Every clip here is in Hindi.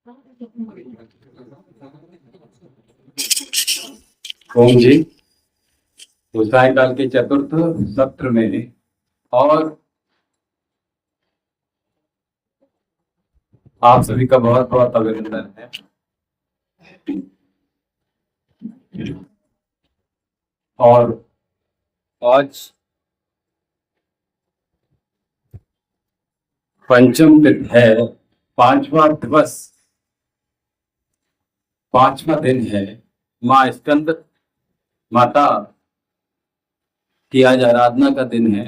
ओम जी। तो सायकाल के चतुर्थ सत्र में और आप सभी का बहुत बहुत अभिनंदन है। और आज पंचम दिन है, पांचवा दिवस, पांचवा दिन है। माँ स्कंद माता की आज आराधना का दिन है।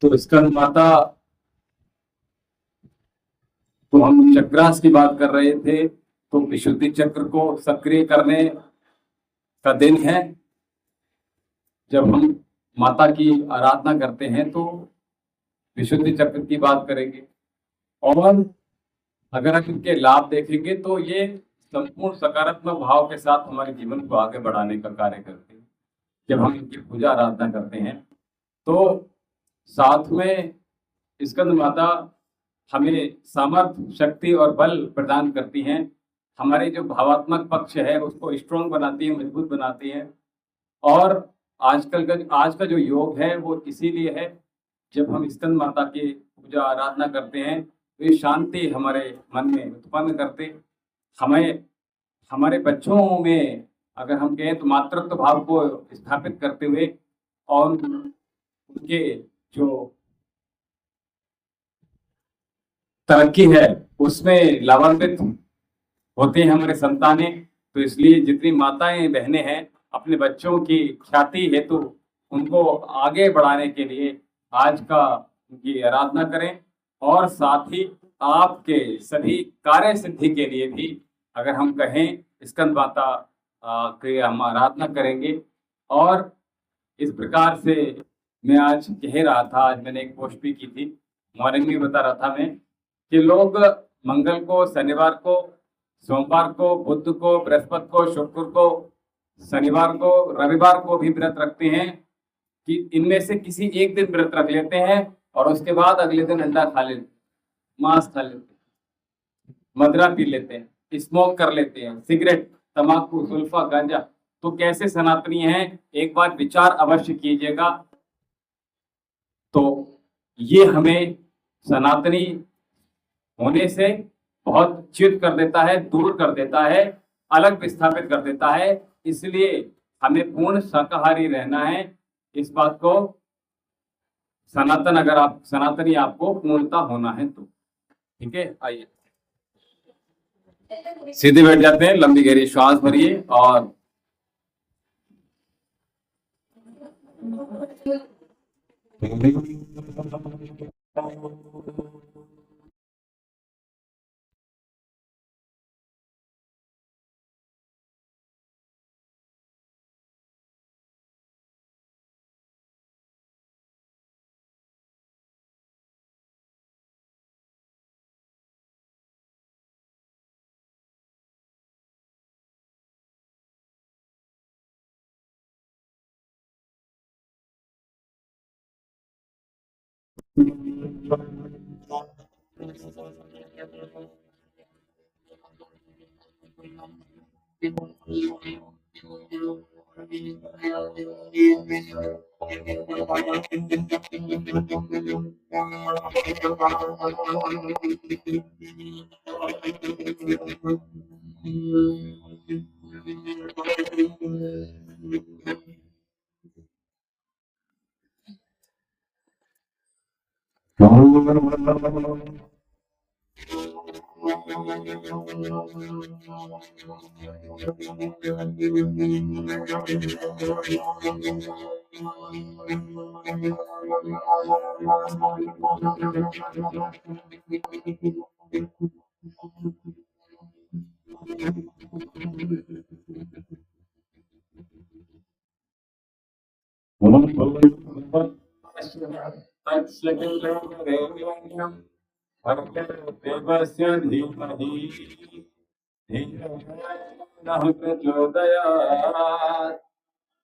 तो स्कंद माता, तो हम चक्रास की बात कर रहे थे, तो विशुद्धि चक्र को सक्रिय करने का दिन है। जब हम माता की आराधना करते हैं तो विशुद्धि चक्र की बात करेंगे, और अगर हम इनके लाभ देखेंगे तो ये संपूर्ण सकारात्मक भाव के साथ हमारे जीवन को आगे बढ़ाने का कार्य करते हैं। जब हम इनकी पूजा आराधना करते हैं तो साथ में स्कंद माता हमें सामर्थ्य, शक्ति और बल प्रदान करती हैं। हमारे जो भावात्मक पक्ष है उसको स्ट्रॉन्ग बनाती है, मजबूत बनाती है। और आज का जो योग है वो इसीलिए है, जब हम स्कंद माता की पूजा आराधना करते हैं तो ये शांति हमारे मन में उत्पन्न करते, हमें हमारे बच्चों में, अगर हम कहें तो मातृत्व भाव को स्थापित करते हुए, और उनके जो तरक्की है उसमें लाभान्वित होते हैं हमारे संतानें। तो इसलिए जितनी माताएं बहनें हैं अपने बच्चों की ख्याति हेतु उनको आगे बढ़ाने के लिए आज का उनकी आराधना करें, और साथ ही आपके सभी कार्य सिद्धि के लिए भी अगर हम कहें स्कंद माता की हम आराधना करेंगे। और इस प्रकार से मैं आज कह रहा था, आज मैंने एक पोस्ट भी की थी, मॉर्निंग में बता रहा था मैं, कि लोग मंगल को, शनिवार को, सोमवार को, बुध को, बृहस्पति को, शुक्र को, शनिवार को, रविवार को भी व्रत रखते हैं, कि इनमें से किसी एक दिन व्रत रख लेते हैं और उसके बाद अगले दिन अंडा खा लेते, मांस खा लेते, मदिरा पी लेते हैं, स्मोक कर लेते हैं, सिगरेट, तंबाकू, सुल्फा, गांजा। तो कैसे सनातनी हैं, एक बार विचार अवश्य कीजिएगा। तो ये हमें सनातनी होने से बहुत च्युत कर देता है, दूर कर देता है, अलग विस्थापित कर देता है। इसलिए हमें पूर्ण शाकाहारी रहना है। इस बात को अगर आप सनातनी आपको पूर्णता होना है तो ठीक है। आइए सीधे बैठ जाते हैं, लंबी गहरी श्वास भरिए और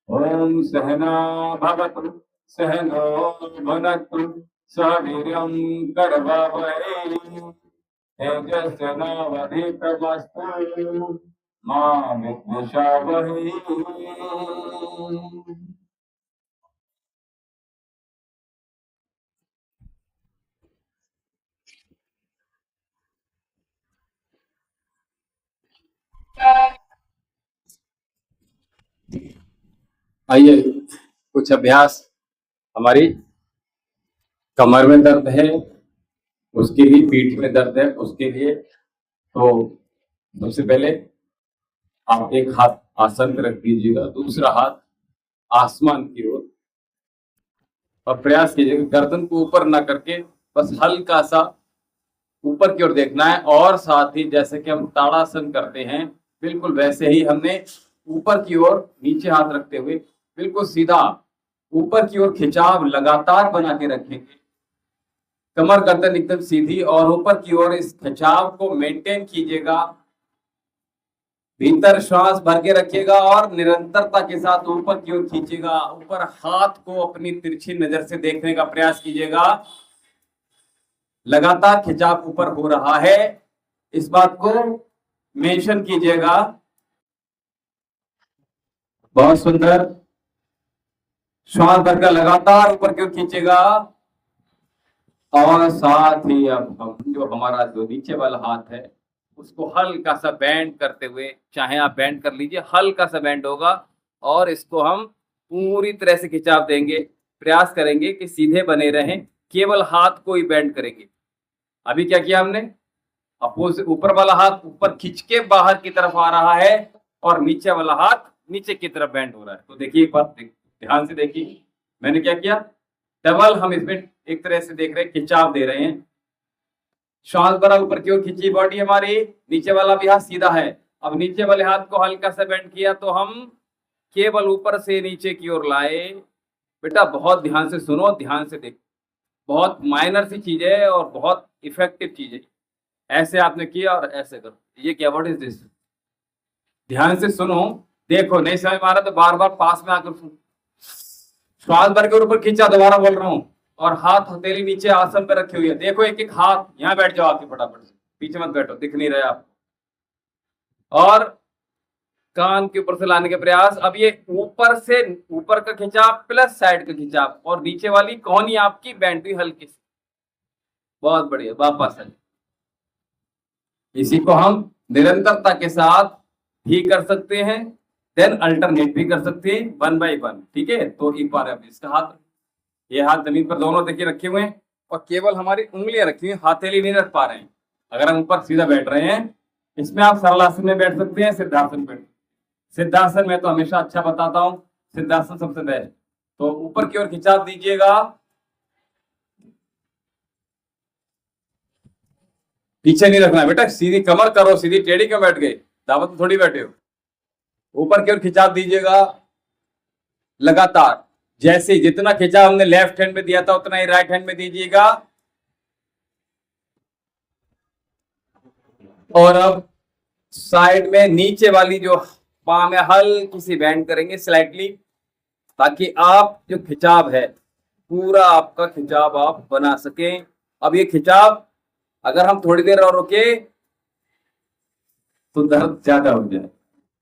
ओम सहना भवतु सहनो भुनक्तु सह वीर्यं करवावहै तेजस्नावधितमस्तु मा विद्विषावहै। आइए कुछ अभ्यास। हमारी कमर में दर्द है उसके लिए, पीठ में दर्द है उसके लिए, तो सबसे पहले आप एक हाथ आसन पे रख दीजिएगा, दूसरा हाथ आसमान की ओर, और प्रयास कीजिएगा गर्दन को ऊपर ना करके बस हल्का सा ऊपर की ओर देखना है। और साथ ही जैसे कि हम ताड़ासन करते हैं बिल्कुल वैसे ही हमने ऊपर की ओर नीचे हाथ रखते हुए बिल्कुल सीधा ऊपर की ओर खिंचाव लगातार बना के रखेंगे। कमर गर्दन एकदम सीधी और ऊपर की ओर इस खिंचाव को मेंटेन कीजिएगा। भीतर श्वास भर के रखिएगा और निरंतरता के साथ ऊपर की ओर खींचिएगा। ऊपर हाथ को अपनी तिरछी नजर से देखने का प्रयास कीजिएगा। लगातार खिंचाव ऊपर हो रहा है, इस बात को मेंशन कीजिएगा। बहुत सुंदर। श्वास भरकर लगातार ऊपर की ओर खींचेगा। और साथ ही अब हम जो हमारा जो नीचे वाला हाथ है उसको हल्का सा बैंड करते हुए, चाहे आप बैंड कर लीजिए, हल्का सा बैंड होगा और इसको हम पूरी तरह से खिंचाव देंगे। प्रयास करेंगे कि सीधे बने रहें, केवल हाथ को ही बैंड करेंगे। अभी क्या किया हमने, अपोजिट ऊपर वाला हाथ ऊपर खींच के बाहर की तरफ आ रहा है और नीचे वाला हाथ नीचे की तरफ बैंड हो रहा है। तो देखिए एक बात ध्यान से देखिए, मैंने क्या किया, डबल हम इसमें एक तरह से देख रहे हैं, खिंचाव दे रहे हैं। श्वास भरा ऊपर की ओर खींची बॉडी हमारी, नीचे वाला भी हाथ सीधा है। अब नीचे वाले हाथ को हल्का सा बेंड किया तो हम केवल ऊपर से नीचे की ओर लाए। बेटा बहुत ध्यान से सुनो, ध्यान से देखो, बहुत माइनर सी चीज है और बहुत इफेक्टिव चीज है। ऐसे आपने किया और ऐसे करो, ये क्या, व्हाट इज दिस। ध्यान से सुनो, देखो नहीं समझ में आ रहा तो बार बार पास में आकर सुनो। श्वास भर के ऊपर खींचा, दोबारा बोल रहा हूं, और हाथ हथेली नीचे आसन पे रखी हुई है। देखो एक एक हाथ, यहाँ बैठ जाओ आके फटाफट से, पीछे मत बैठो, दिख नहीं रहे आप। और कान के ऊपर से लाने के प्रयास। अब ये ऊपर से ऊपर का खिंचाव प्लस साइड का खिंचाव, और नीचे वाली कोहनी आपकी बैंड हुई हल्की सी। बहुत बढ़िया, वापस है। इसी को हम निरंतरता के साथ भी कर सकते हैं, देन अल्टरनेट भी कर सकते हैं, 1 by 1। ठीक है, तो एक बार अब इसका हाथ, ये हाथ जमीन पर दोनों देखिए रखे हुए हैं और केवल हमारी उंगलियां रखी हुई, हाथेली नहीं रख पा रहे हैं। अगर हम ऊपर सीधा बैठ रहे हैं, इसमें आप सरलासन में बैठ सकते हैं, सिद्धासन बैठ, सिद्धासन में तो हमेशा अच्छा बताता हूं, सिद्धासन सबसे बेस्ट। तो ऊपर की ओर खिंचाव दीजिएगा, पीछे नहीं रखना बेटा, सीधी कमर करो, सीधी टेढ़ी क्यों बैठ गए, दावत में थोड़ी बैठे हो। ऊपर की ओर खिंचाव दीजिएगा लगातार, जैसे जितना खिंचाव हमने लेफ्ट हैंड में दिया था उतना ही राइट हैंड में दीजिएगा। और अब साइड में नीचे वाली जो पाम है हल्की सी बेंड करेंगे स्लाइटली, ताकि आप जो खिंचाव है पूरा आपका खिंचाव आप बना सकें। अब ये खिंचाव अगर हम थोड़ी देर और रुके तो दर्द ज्यादा हो जाए।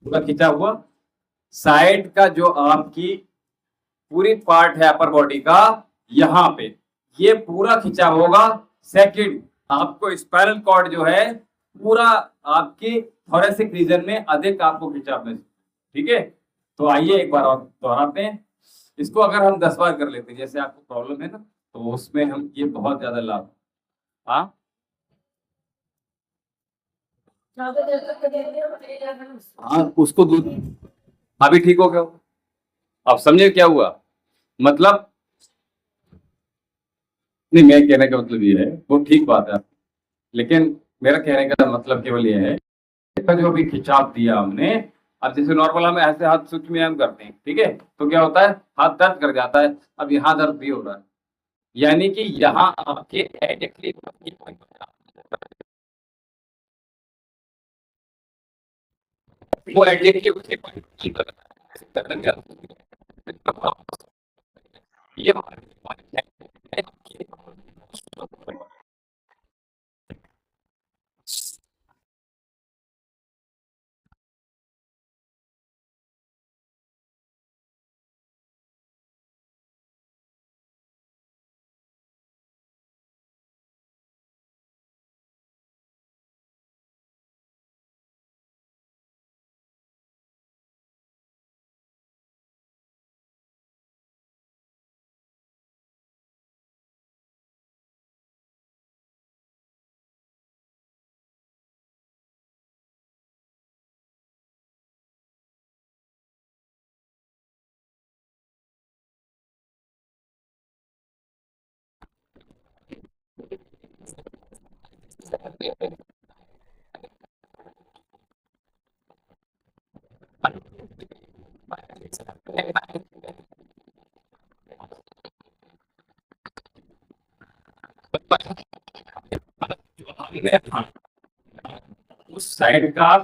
पूरा खिंचा हुआ साइड का जो आपकी पूरी पार्ट है अपर बॉडी का, यहाँ पे ये पूरा खिंचा होगा। सेकंड, आपको स्पाइनल कॉर्ड जो है पूरा आपकी थोरेसिक रीजन में अधिक आपको खिंचाव में, ठीक है। तो आइए एक बार और दोहराते हैं इसको। अगर हम 10 बार कर लेते हैं जैसे आपको प्रॉब्लम है ना, तो उसमें हम ये बहुत ज्यादा लाभ। हाँ हाँ, उसको दूध, अभी ठीक हो गया। अब समझे क्या हुआ, मतलब नहीं, मैं कहने का मतलब ये है, वो ठीक बात है, लेकिन मेरा कहने का मतलब केवल ये है कि जो भी खिंचाव दिया हमने, अब जैसे नॉर्मल हम ऐसे हाथ सूक्ष्म व्यायाम करते हैं, ठीक है, तो क्या होता है, हाथ दर्द कर जाता है। अब यहाँ दर्द भी हो रहा है, यानी कि यहाँ आपके वो एडजेक्टिव ये उस साइड का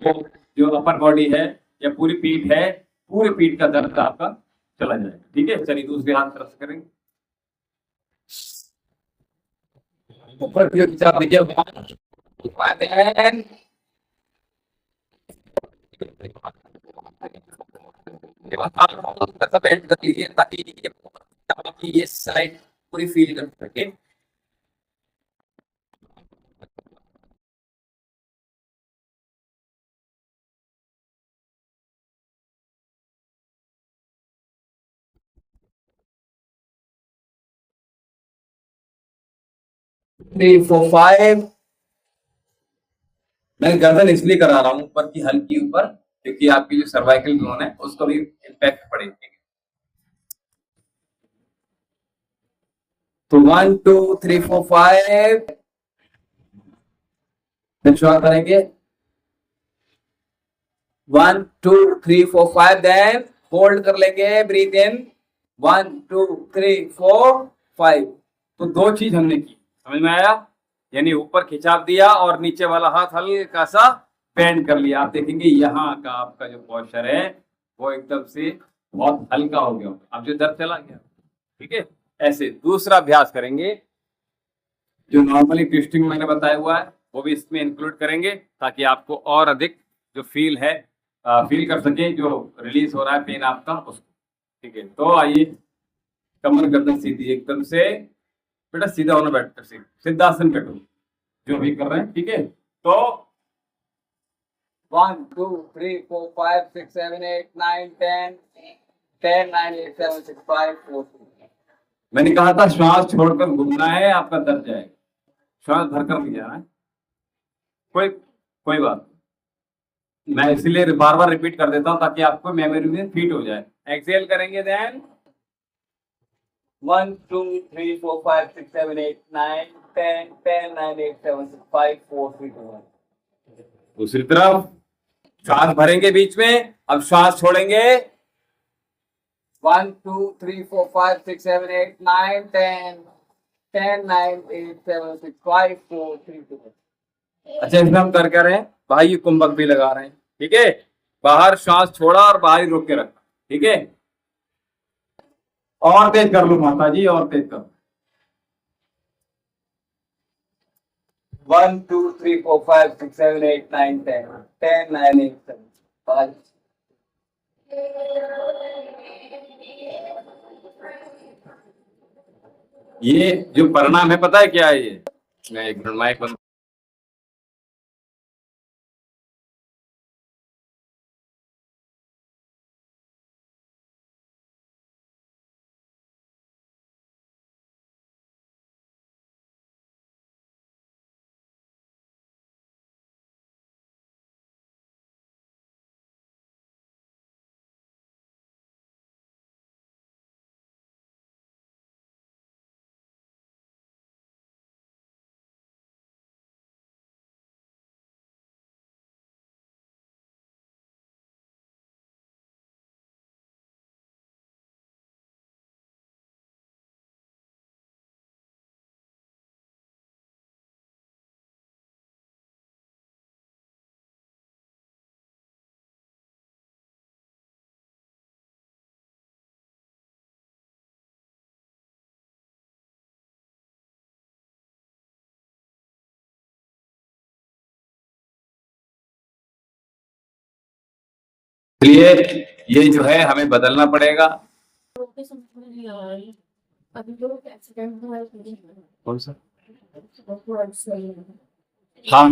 जो जो अपर बॉडी है या पूरी पीठ है, पूरी पीठ का दर्द आपका चला जाएगा। ठीक है, चलिए दूसरे हाथ तरफ से करेंगे। ऊपर की ओर खिंचाव दीजिए। बेल्ट कर लीजिए ताकि ये साइड पूरी फील कर सके। 3 4 5। मैं गर्दन इसलिए करा रहा हूँ ऊपर की, हल्की ऊपर, क्योंकि आपकी जो सर्वाइकल जोन है उसको भी इम्पैक्ट पड़ेगी। तो 1 2 3 4 5 शुरुआत करेंगे। 1 2 3 4 5, देन होल्ड कर लेंगे, ब्रीथ इन 1 2 3 4 5। तो दो चीज हमने की, समझ में आया? यानी ऊपर खिंचाव दिया और नीचे वाला हाथ हल्का सा बेंड कर लिया। आप देखेंगे यहाँ का आपका जो पॉस्चर है वो एकदम से बहुत हल्का हो गया, अब जो दर्द चला गया। ठीक है, ऐसे दूसरा अभ्यास करेंगे जो नॉर्मली ट्विस्टिंग मैंने बताया हुआ है वो भी इसमें इंक्लूड करेंगे, ताकि आपको और अधिक जो फील है फील कर सके जो रिलीज हो रहा है पेन आपका उसको। ठीक है, तो आइए, कमर गर्दन सीधी एकदम से, बेटा सीधा होना, बैठ कर सिद्धासन बैठो जो भी कर रहे हैं। ठीक है, तो 1 2 3 4 5 6 7 8 9 10 10 9 8 7 6 5 4 3। मैंने कहा था श्वास छोड़कर घूमना है, आपका दर्द जाएगा। श्वास भरकर नहीं जाना है। कोई कोई बात नहीं। मैं इसीलिए बार बार रिपीट कर देता हूँ ताकि आपको मेमोरी में फिट हो जाए। एक्सेल करेंगे, देन 1 2 3 4 5 6 7 8 9 10 10 9 8 7 6 5 4 3 2 1। दूसरी तरफ श्वास भरेंगे बीच में, अब श्वास छोड़ेंगे। 1 2 3 4 5 6 7 8 9 10 10 9 8 7 6 5 4 3 2। अच्छा, इसमें हम कर रहे हैं, भाई ये कुंभक भी लगा रहे हैं। ठीक है, बाहर श्वास छोड़ा और बाहर ही रोक के रखा। ठीक है, और तेज कर लो माता जी, और तेज कर। 1 2 3 4 5 6 7 8 9 10 10 9 8 7 5। ये जो परिणाम है पता है क्या है? ये मैं एक मिनट माइक बंद लिए ये जो है हमें बदलना पड़ेगा। कौन सा? हाँ,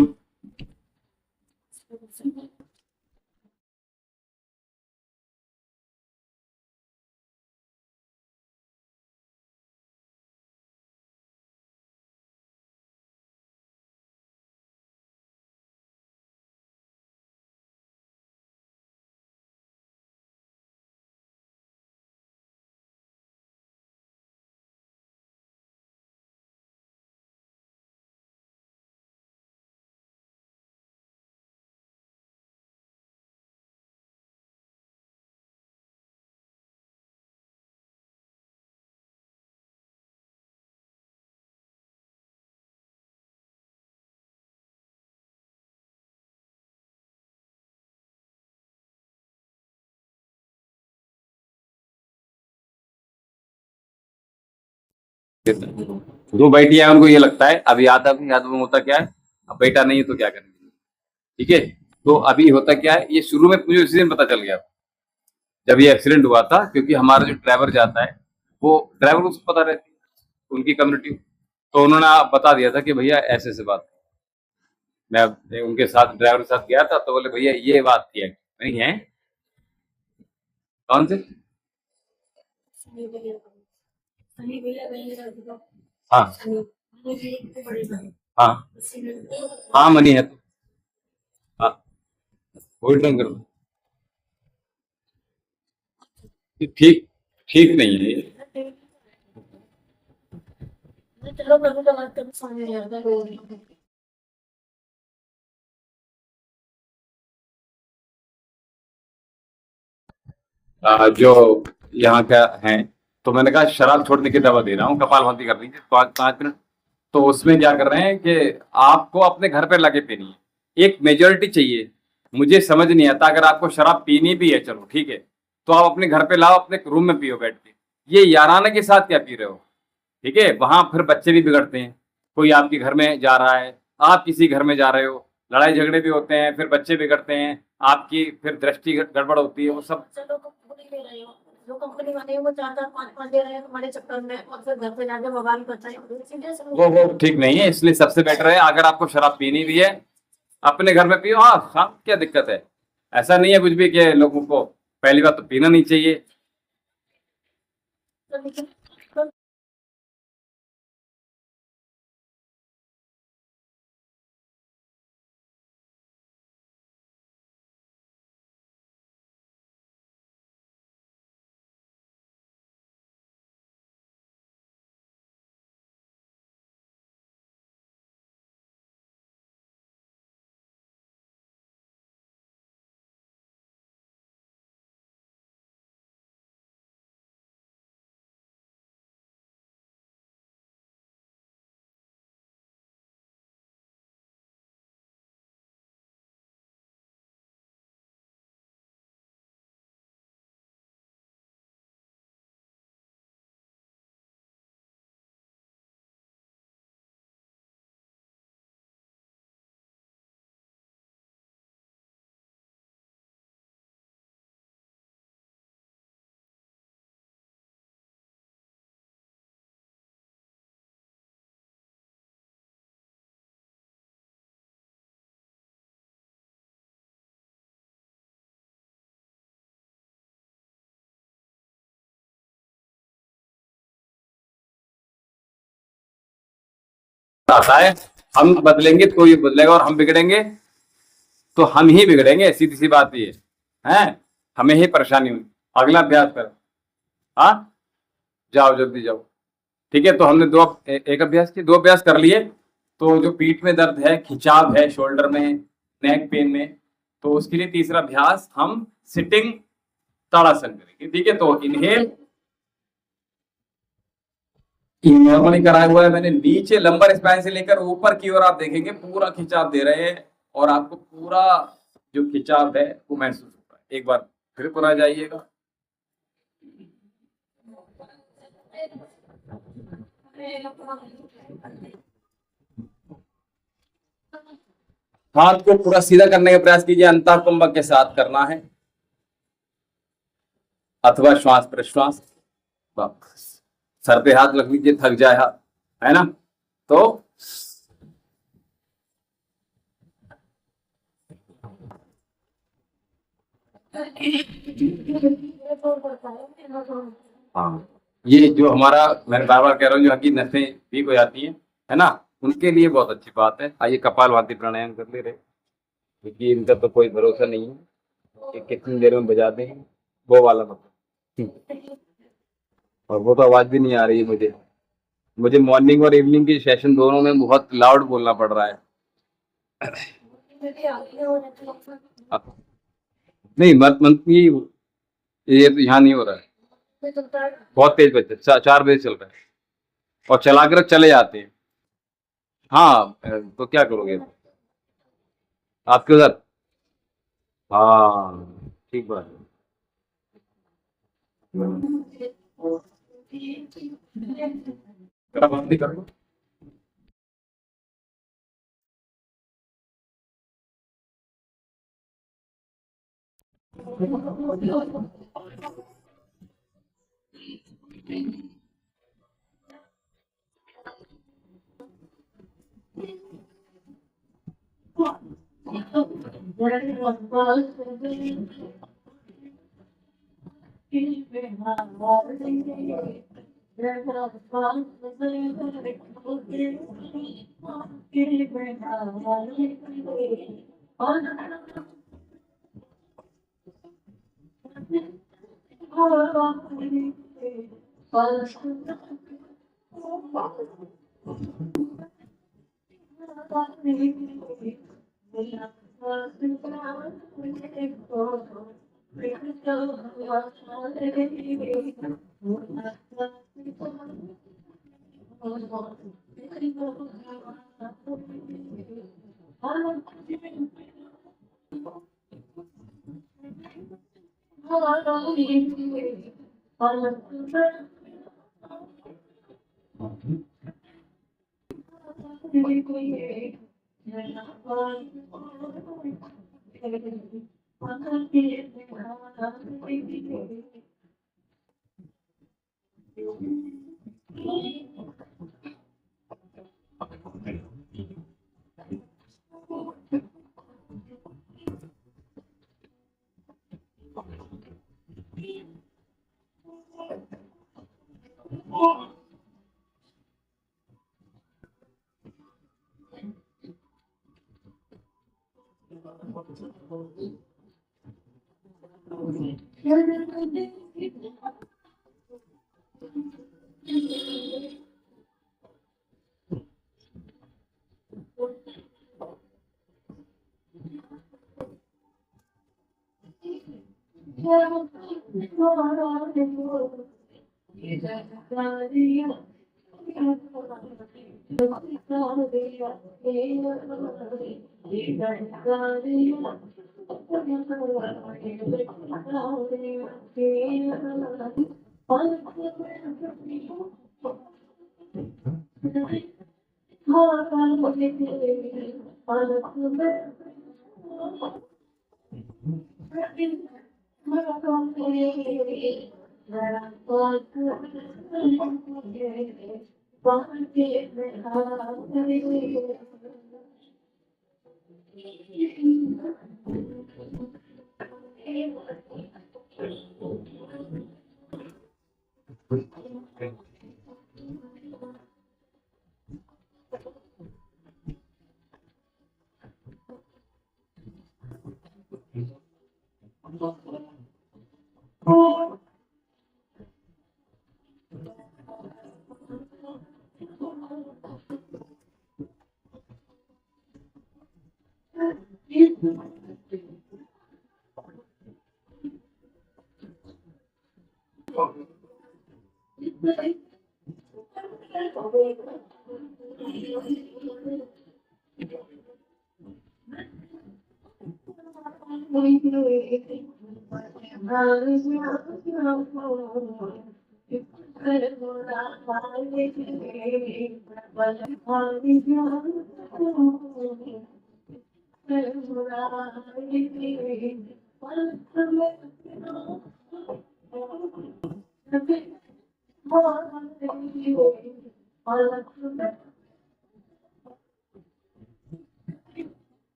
दो बेटियां हैं, उनको ये लगता है अभी याद में होता क्या है, अब बेटा नहीं है तो क्या करेंगे। ठीक है, तो अभी होता क्या है, ये शुरू में मुझे उसी दिन पता चल गया जब ये एक्सीडेंट हुआ था, क्योंकि हमारा जो ड्राइवर जाता है वो ड्राइवर को पता रहती है उनकी कम्युनिटी, तो उन्होंने बता दिया था कि भैया ऐसे ऐसे बात। मैं उनके साथ ड्राइवर के साथ गया था तो बोले भैया ये बात थी, नहीं है कौन से। हाँ हाँ हाँ, मनी है तो हाँ, वो रिटर्न कर दो। ठीक ठीक नहीं है ये। जो यहाँ का है, तो मैंने कहा शराब छोड़ने की दवा दे रहा हूँ, कपालभाति कर लीजिए 5 5 मिनट। तो उसमें क्या कर रहे हैं कि आपको अपने घर पे लगे पीनी है, एक मेजोरिटी चाहिए। मुझे समझ नहीं आता, अगर आपको शराब पीनी भी है चलो ठीक है, तो आप अपने घर पे लाओ, अपने रूम में पियो बैठ के। ये याराना के साथ क्या पी रहे हो। ठीक है, वहां फिर बच्चे भी बिगड़ते हैं, कोई आपके घर में जा रहा है, आप किसी घर में जा रहे हो, लड़ाई झगड़े भी होते हैं, फिर बच्चे बिगड़ते हैं, आपकी फिर दृष्टि गड़बड़ होती है, वो सब। चलो तो भूल ही ले रहे हो। जो कंपनी वाले हैं वो 4 4 5 5 दे रहे हैं तुम्हारे चक्कर में, और फिर घर पे जाके बवाल करता है, सीधे से वो ठीक नहीं है, इसलिए सबसे बेटर है अगर आपको शराब पीनी भी है अपने घर में पियो। हाँ हाँ, क्या दिक्कत है, ऐसा नहीं है कुछ भी कि लोगों को पहली बात तो पीना नहीं चाहिए। लेकिन आता है, हम बदलेंगे तो ये बदलेगा, और हम बिगड़ेंगे तो हम ही बिगड़ेंगे, सीधी सी बात ये है, हमें ही परेशानी हुई। अगला अभ्यास कर। हाँ, जाओ जल्दी जाओ। ठीक है, तो हमने एक अभ्यास किए, 2 अभ्यास कर लिए। तो जो पीठ में दर्द है, खिंचाव है शोल्डर में, नेक पेन में, तो उसके लिए तीसरा अभ्यास हम सिटिंग ताड़ासन करेंगे। ठीक है, तो इनहेल नॉर्मली कराया हुआ है मैंने, नीचे लंबर स्पाइन से लेकर ऊपर की ओर आप देखेंगे पूरा खिंचाव दे रहे हैं, और आपको पूरा जो खिंचाव है वो महसूस होगा। एक बार फिर पुनः जाइएगा। हाथ को पूरा सीधा करने का प्रयास कीजिए, अंतः कुंभक के साथ करना है, अथवा श्वास प्रश्वास। बस सर पे हाथ रख लीजिए, थक जाए हाथ, है ना। तो हाँ, ये जो हमारा, मैं बार बार कह रहा हूँ, जो हकी नसें वीक हो जाती हैं, है ना, उनके लिए बहुत अच्छी बात है। आइए कपालभाति प्राणायाम कर ले रहे, क्योंकि इनका तो कोई भरोसा नहीं है कि कितनी देर में बजा दें, वो वाला मतलब। और वो तो आवाज भी नहीं आ रही है मुझे। मुझे मॉर्निंग और इवनिंग की सेशन दोनों में बहुत लाउड बोलना पड़ रहा है। नहीं मत मत ये तो यहाँ नहीं हो रहा है, बहुत तेज बजे 4 बजे चल रहा है, और चला कर चले जाते हैं। हाँ, तो क्या करोगे आपके उधर। हाँ, ठीक बात है। जरा बंदी करो।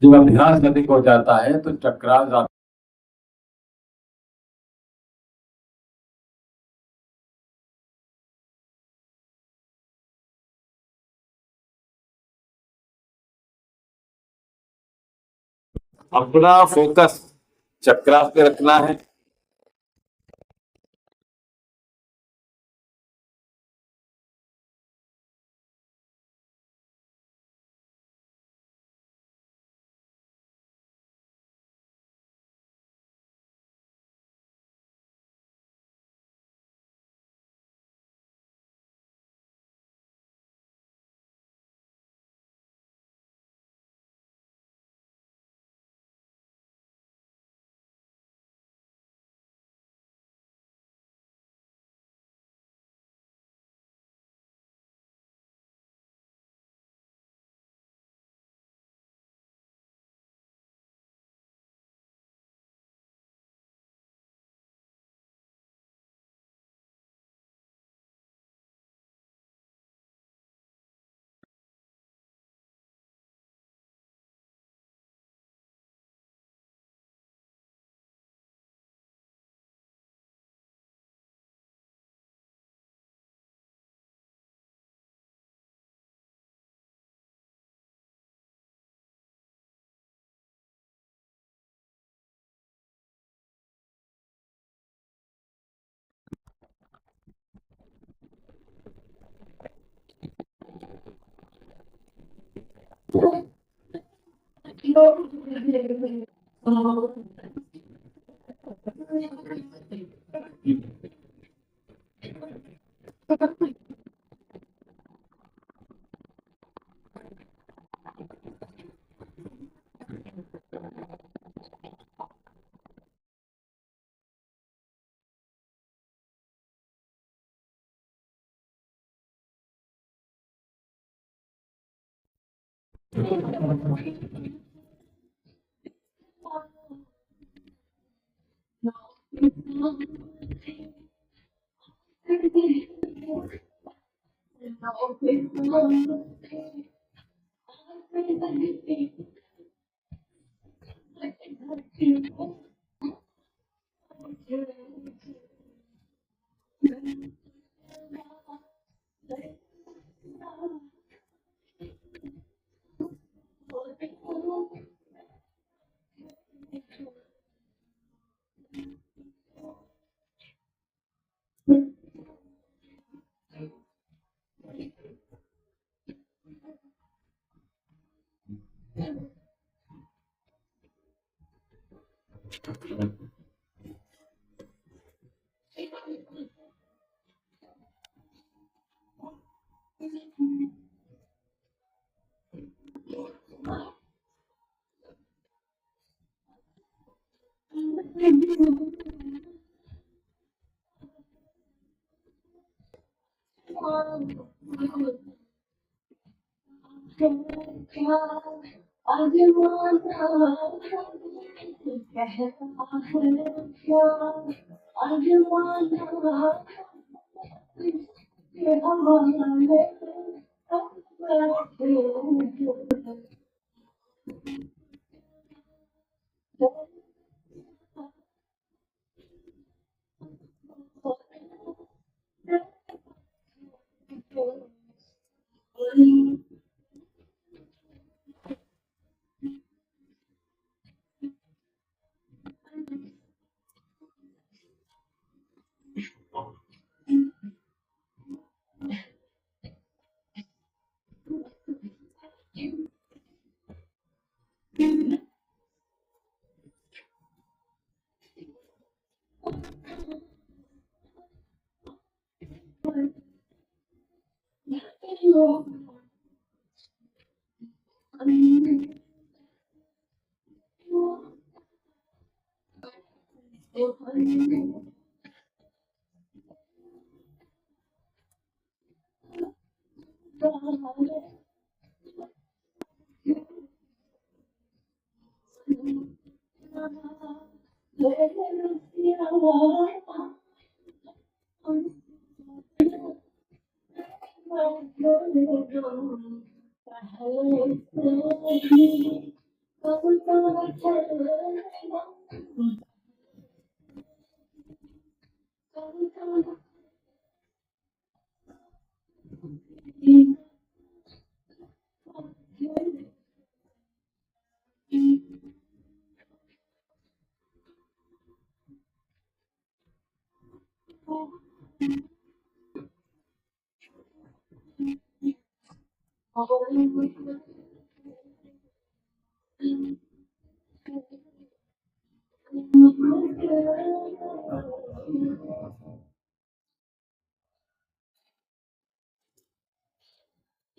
जब अभ्यास अधिक हो जाता है तो चक्रास ज्यादा अपना फोकस चक्रास पे रखना है।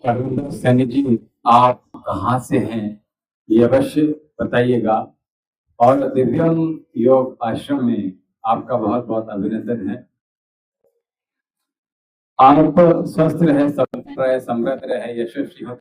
अरविंदर सैनी जी, आप कहाँ से हैं ये अवश्य बताइएगा। और दिव्यम योग आश्रम में आपका बहुत बहुत अभिनंदन है। आप स्वस्थ रहे, समृद्ध रहे, समृद्ध रहे, यशस्वी हो।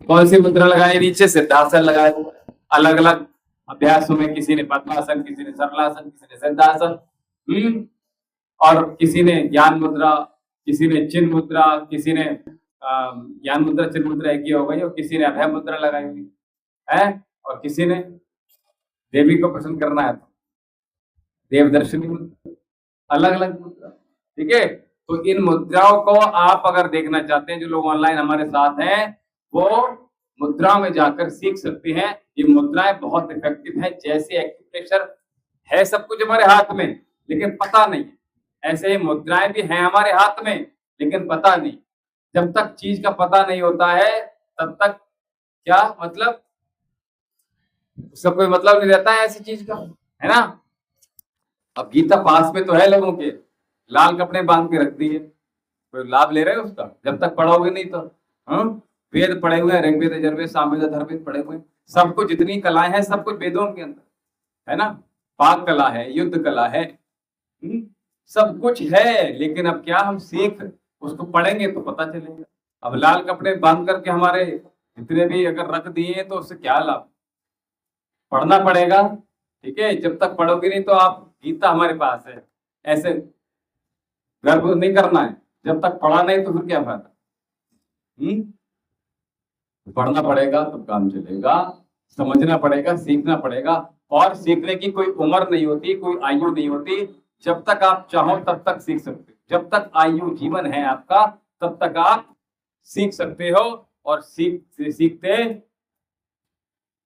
कौन सी मुद्रा लगाए? नीचे सिद्धासन लगाए। अलग अलग अभ्यासों में किसी ने पद्मासन, किसी ने सरलासन, किसी ने सिद्धासन, और किसी ने ज्ञान मुद्रा, किसी ने चिन्ह मुद्रा, किसी ने ज्ञान मुद्रा चिन्ह मुद्रा एक ही हो गई, और किसी ने अभय मुद्रा लगाई हुई है, और किसी ने देवी को प्रसन्न करना है तो देवदर्शनी मुद्रा, अलग अलग मुद्रा। ठीक है, तो इन मुद्राओं को आप अगर देखना चाहते हैं, जो लोग ऑनलाइन हमारे साथ हैं वो मुद्राओं में जाकर सीख सकते हैं। ये मुद्राएं बहुत इफेक्टिव है। जैसे एक्यूप्रेशर है सब कुछ हमारे हाथ में, लेकिन पता नहीं, ऐसे ही मुद्राएं भी हैं हमारे हाथ में, लेकिन पता नहीं। जब तक चीज का पता नहीं होता है तब तक क्या मतलब, उसका कोई मतलब नहीं रहता है ऐसी चीज का, है ना। अब गीता पास में तो है लोगों के, लाल कपड़े बांध के रख दिए, कोई लाभ ले रहे हो उसका? जब तक पढ़ोगे नहीं तो वेद पढ़े हुए हैं, ऋग्वेद यजुर्वेद सामवेद अथर्ववेद पढ़े हुए हैं, सब कुछ जितनी कलाएं हैं सब कुछ वेदों के अंदर है ना। पाक कला है, युद्ध कला है, सब कुछ है। लेकिन अब क्या हम सीख उसको पढ़ेंगे तो पता चलेगा। अब लाल कपड़े बांध करके हमारे जितने भी अगर रख दिए तो उससे क्या लाभ। पढ़ना पड़ेगा, ठीक है। जब तक पढ़ोगे नहीं तो आप, गीता हमारे पास है, ऐसे गर्व नहीं करना है। जब तक पढ़ा नहीं तो फिर क्या फायदा। पढ़ना पड़ेगा तब काम चलेगा, समझना पड़ेगा, सीखना पड़ेगा। और सीखने की कोई उम्र नहीं होती, कोई आयु नहीं होती। जब तक आप चाहो तब तक सीख सकते हो। जब तक आयु जीवन है आपका तब तक आप सीख सकते हो। और सीखते,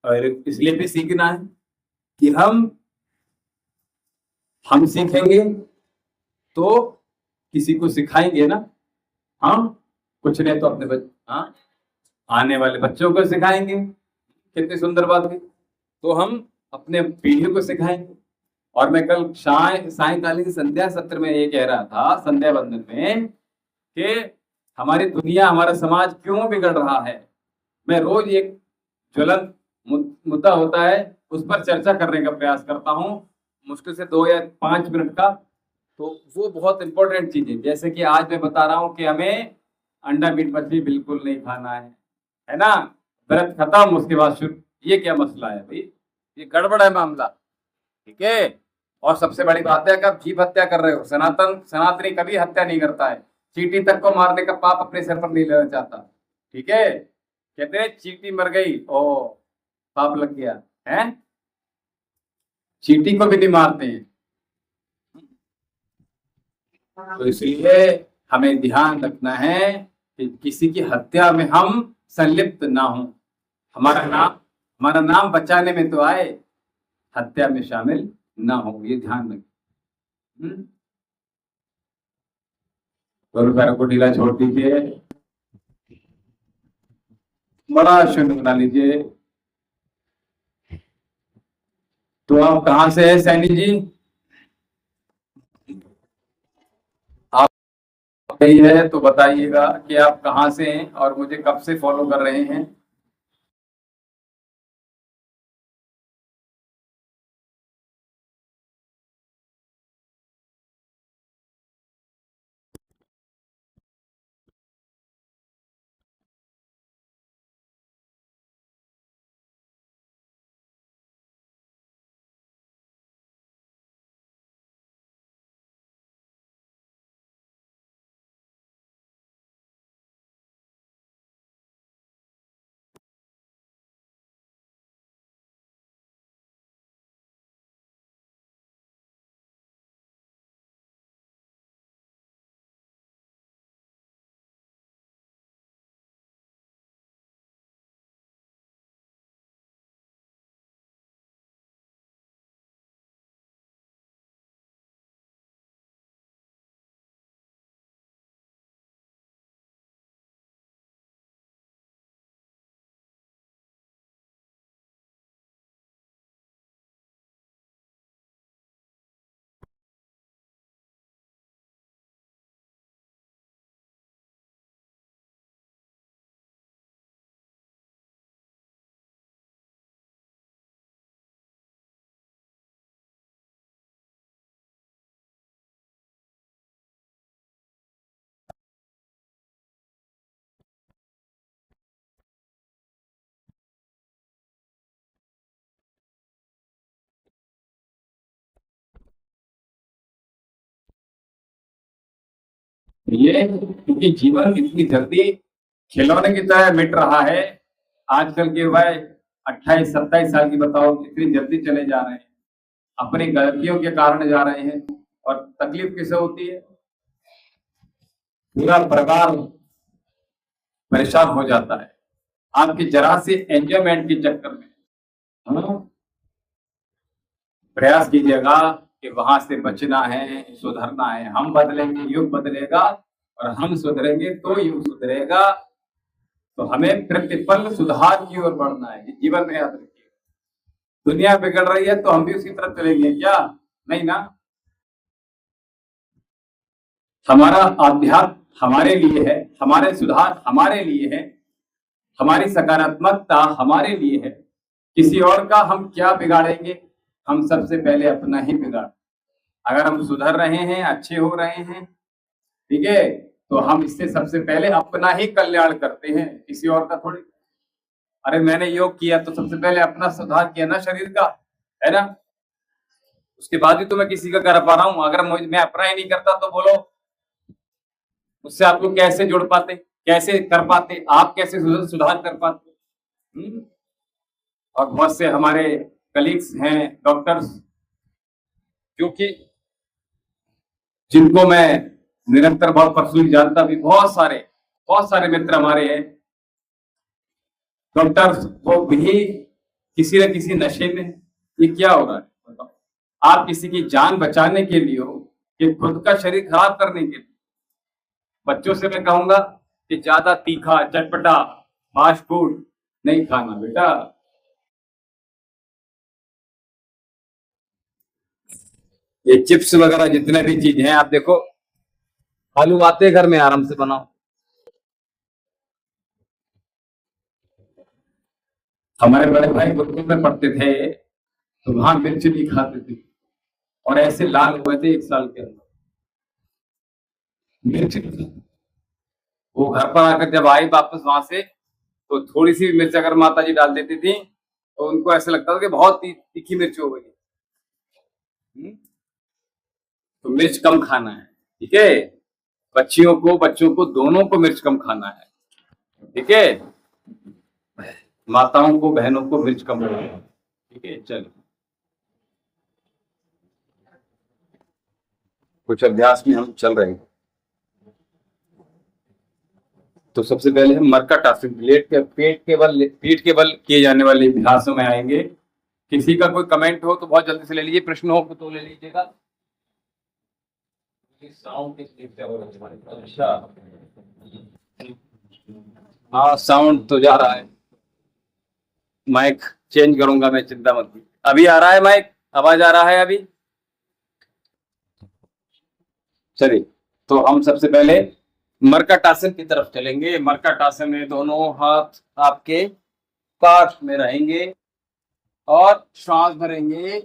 और इसलिए भी सीखना है कि हम सीखेंगे तो किसी को सिखाएंगे ना। हाँ, कुछ नहीं तो अपने आने वाले बच्चों को सिखाएंगे। कितनी सुंदर बात है। तो हम अपने पीढ़ी को सिखाएंगे। और मैं कल सायंकालीन संध्या सत्र में ये कह रहा था, संध्या बंदन में, कि हमारी दुनिया, हमारा समाज क्यों बिगड़ रहा है। मैं रोज एक ज्वलंत मुद्दा होता है उस पर चर्चा करने का प्रयास करता हूँ, मुश्किल से 2 या 5 मिनट का। तो वो बहुत इंपॉर्टेंट चीज है। जैसे कि आज मैं बता रहा हूँ कि हमें अंडा मीट मछली बिल्कुल नहीं खाना है ना। व्रत खत्म, उसके बाद शुरू। ये क्या मसला है भाई, ये गड़बड़ है मामला, ठीक है। और सबसे बड़ी बात है कि आप जीव हत्या कर रहे हो। सनातनी कभी हत्या नहीं करता है। चींटी तक को मारने का पाप अपने सर पर नहीं लेना चाहता, ठीक है। कहते हैं चींटी मर गई, ओ पाप लग गया है। चींटी को भी नहीं मारते हैं। तो इसलिए हमें ध्यान रखना है कि किसी की हत्या में हम संलिप्त ना हो। हमारा नाम बचाने में तो आए, हत्या में शामिल ना हो, ये ध्यान रखें। दोनों पैरों को ढीला छोड़ दीजिए, बड़ा शून्य बना लीजिए। तो आप कहां से है सैनी जी? आप सही है तो बताइएगा कि आप कहां से हैं और मुझे कब से फॉलो कर रहे हैं। ये क्योंकि जीवन इतनी जल्दी खिलौने की तरह मिट रहा है। आजकल के वह 28-27 साल की बताओ कितनी जल्दी चले जा रहे हैं, अपनी गलतियों के कारण जा रहे हैं। और तकलीफ किसे होती है, पूरा परिवार परेशान हो जाता है आपकी जरा से एंजॉयमेंट के चक्कर में। प्रयास कीजिएगा कि वहां से बचना है, सुधरना है। हम बदलेंगे, युग बदलेगा, और हम सुधरेंगे तो युग सुधरेगा। तो हमें प्रतिपल सुधार की ओर बढ़ना है, जीवन में याद रखिए। दुनिया बिगड़ रही है तो हम भी उसी तरफ चलेंगे क्या? नहीं ना। हमारा अध्यात्म हमारे लिए है, हमारे सुधार हमारे लिए है। हमारी सकारात्मकता हमारे लिए है, किसी और का हम क्या बिगाड़ेंगे? हम सबसे पहले अपना ही बिगाड़। अगर हम सुधर रहे हैं, अच्छे हो रहे हैं, ठीक है, तो हम इससे सबसे पहले अपना ही कल्याण करते हैं, किसी और का थोड़ी। अरे मैंने योग किया तो सबसे पहले अपना सुधार किया ना शरीर का, है ना? उसके बाद ही तो मैं किसी का कर पा रहा हूं। अगर मैं अपना ही नहीं करता तो बोलो उससे आप लोग कैसे जुड़ पाते, कैसे कर पाते, आप कैसे सुधार कर पाते? और बहुत से हमारे कलीग्स हैं डॉक्टर्स, क्योंकि जिनको मैं निरंतर बहुत पर्सनली जानता भी, बहुत सारे मित्र हमारे हैं डॉक्टर्स, वो भी किसी न किसी नशे में। ये क्या हो रहा है बताओ? आप किसी की जान बचाने के लिए हो कि खुद का शरीर खराब करने के लिए? बच्चों से मैं कहूंगा कि ज्यादा तीखा चटपटा फास्ट फूड नहीं खाना बेटा। ये चिप्स वगैरह जितने भी चीज हैं, आप देखो आलू आते घर में आराम से बनाओ। हमारे बड़े भाई गुरुकुल में पढ़ते थे तो वहां मिर्च नहीं खाते थे और ऐसे लाल हुए थे 1 साल के अंदर, मिर्च नहीं खाते। वो घर पर आकर जब आई वापस वहां से, तो थोड़ी सी मिर्च अगर माता जी डाल देती थी तो उनको ऐसा लगता था कि बहुत तीखी मिर्च हो गई। तो मिर्च कम खाना है, ठीक है? बच्चों को दोनों को मिर्च कम खाना है, ठीक है? माताओं को, बहनों को मिर्च कम खाना है, ठीक है? चलो, कुछ अभ्यास में हम चल रहे हैं। तो सबसे पहले हम मरकट आसन, लेट के पीठ के बल किए जाने वाले अभ्यासों में आएंगे। किसी का कोई कमेंट हो तो बहुत जल्दी से ले लीजिए, प्रश्न हो तो ले लीजिएगा। अच्छा, हाँ साउंड तो जा रहा है, माइक चेंज करूंगा मैं, चिंता मत कीजिए। अभी आ रहा है माइक, आवाज आ रहा है अभी? चलिए, तो हम सबसे पहले मरकट आसन की तरफ चलेंगे। मरकट आसन में दोनों हाथ आपके पास में रहेंगे और श्वास भरेंगे।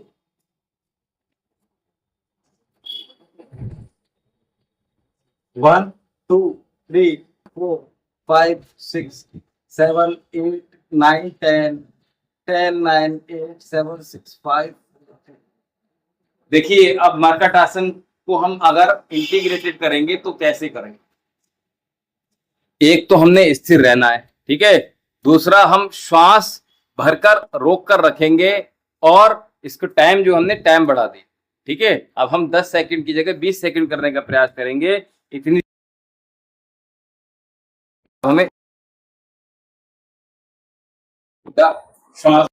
1 2 3 4 5 6 7 8 9 10 10 9 8 7 6 5। देखिए, अब मरकट आसन को हम अगर इंटीग्रेटेड करेंगे तो कैसे करेंगे? एक तो हमने स्थिर रहना है, ठीक है? दूसरा, हम श्वास भरकर रोक कर रखेंगे और इसको टाइम जो हमने टाइम बढ़ा दी, ठीक है? अब हम 10 सेकंड की जगह 20 सेकंड करने का प्रयास करेंगे। इतनी हमें श्वास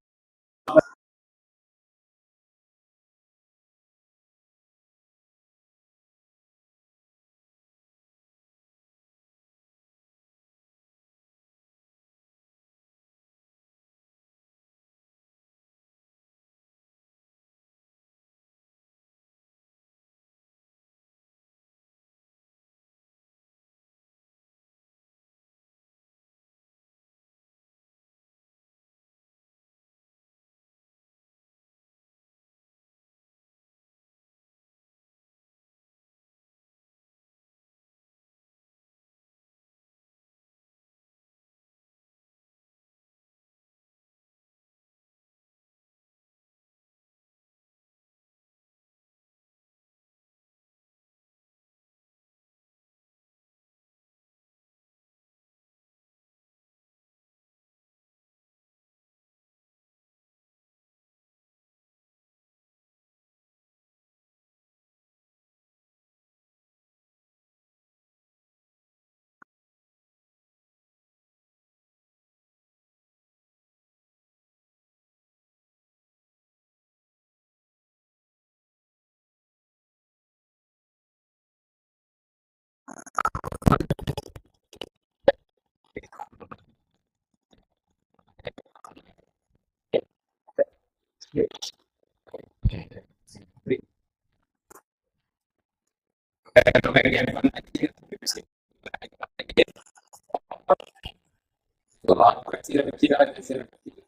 तो आप ऐसे रखिएगा जैसे रखिएगा।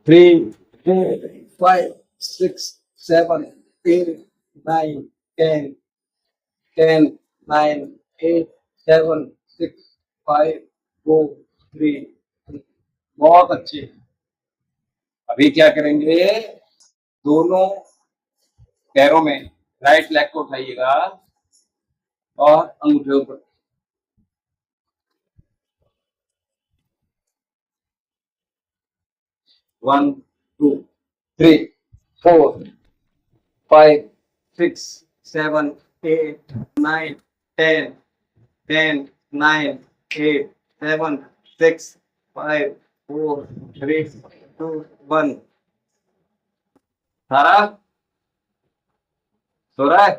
Three, four, five, six, seven, eight, nine, 10, 10, 9, 8, 7, 6, 5, 4, 3. बहुत अच्छे। अभी क्या करेंगे, दोनों पैरों में राइट लेग को उठाइएगा और अंगूठे ऊपर। 1, 2, 3, 4, 5, 6, 7, 8, 9, 10, 10, 9, 8, 7, 6, 5, 4, 3, 2, 1. सारा सो रहा है?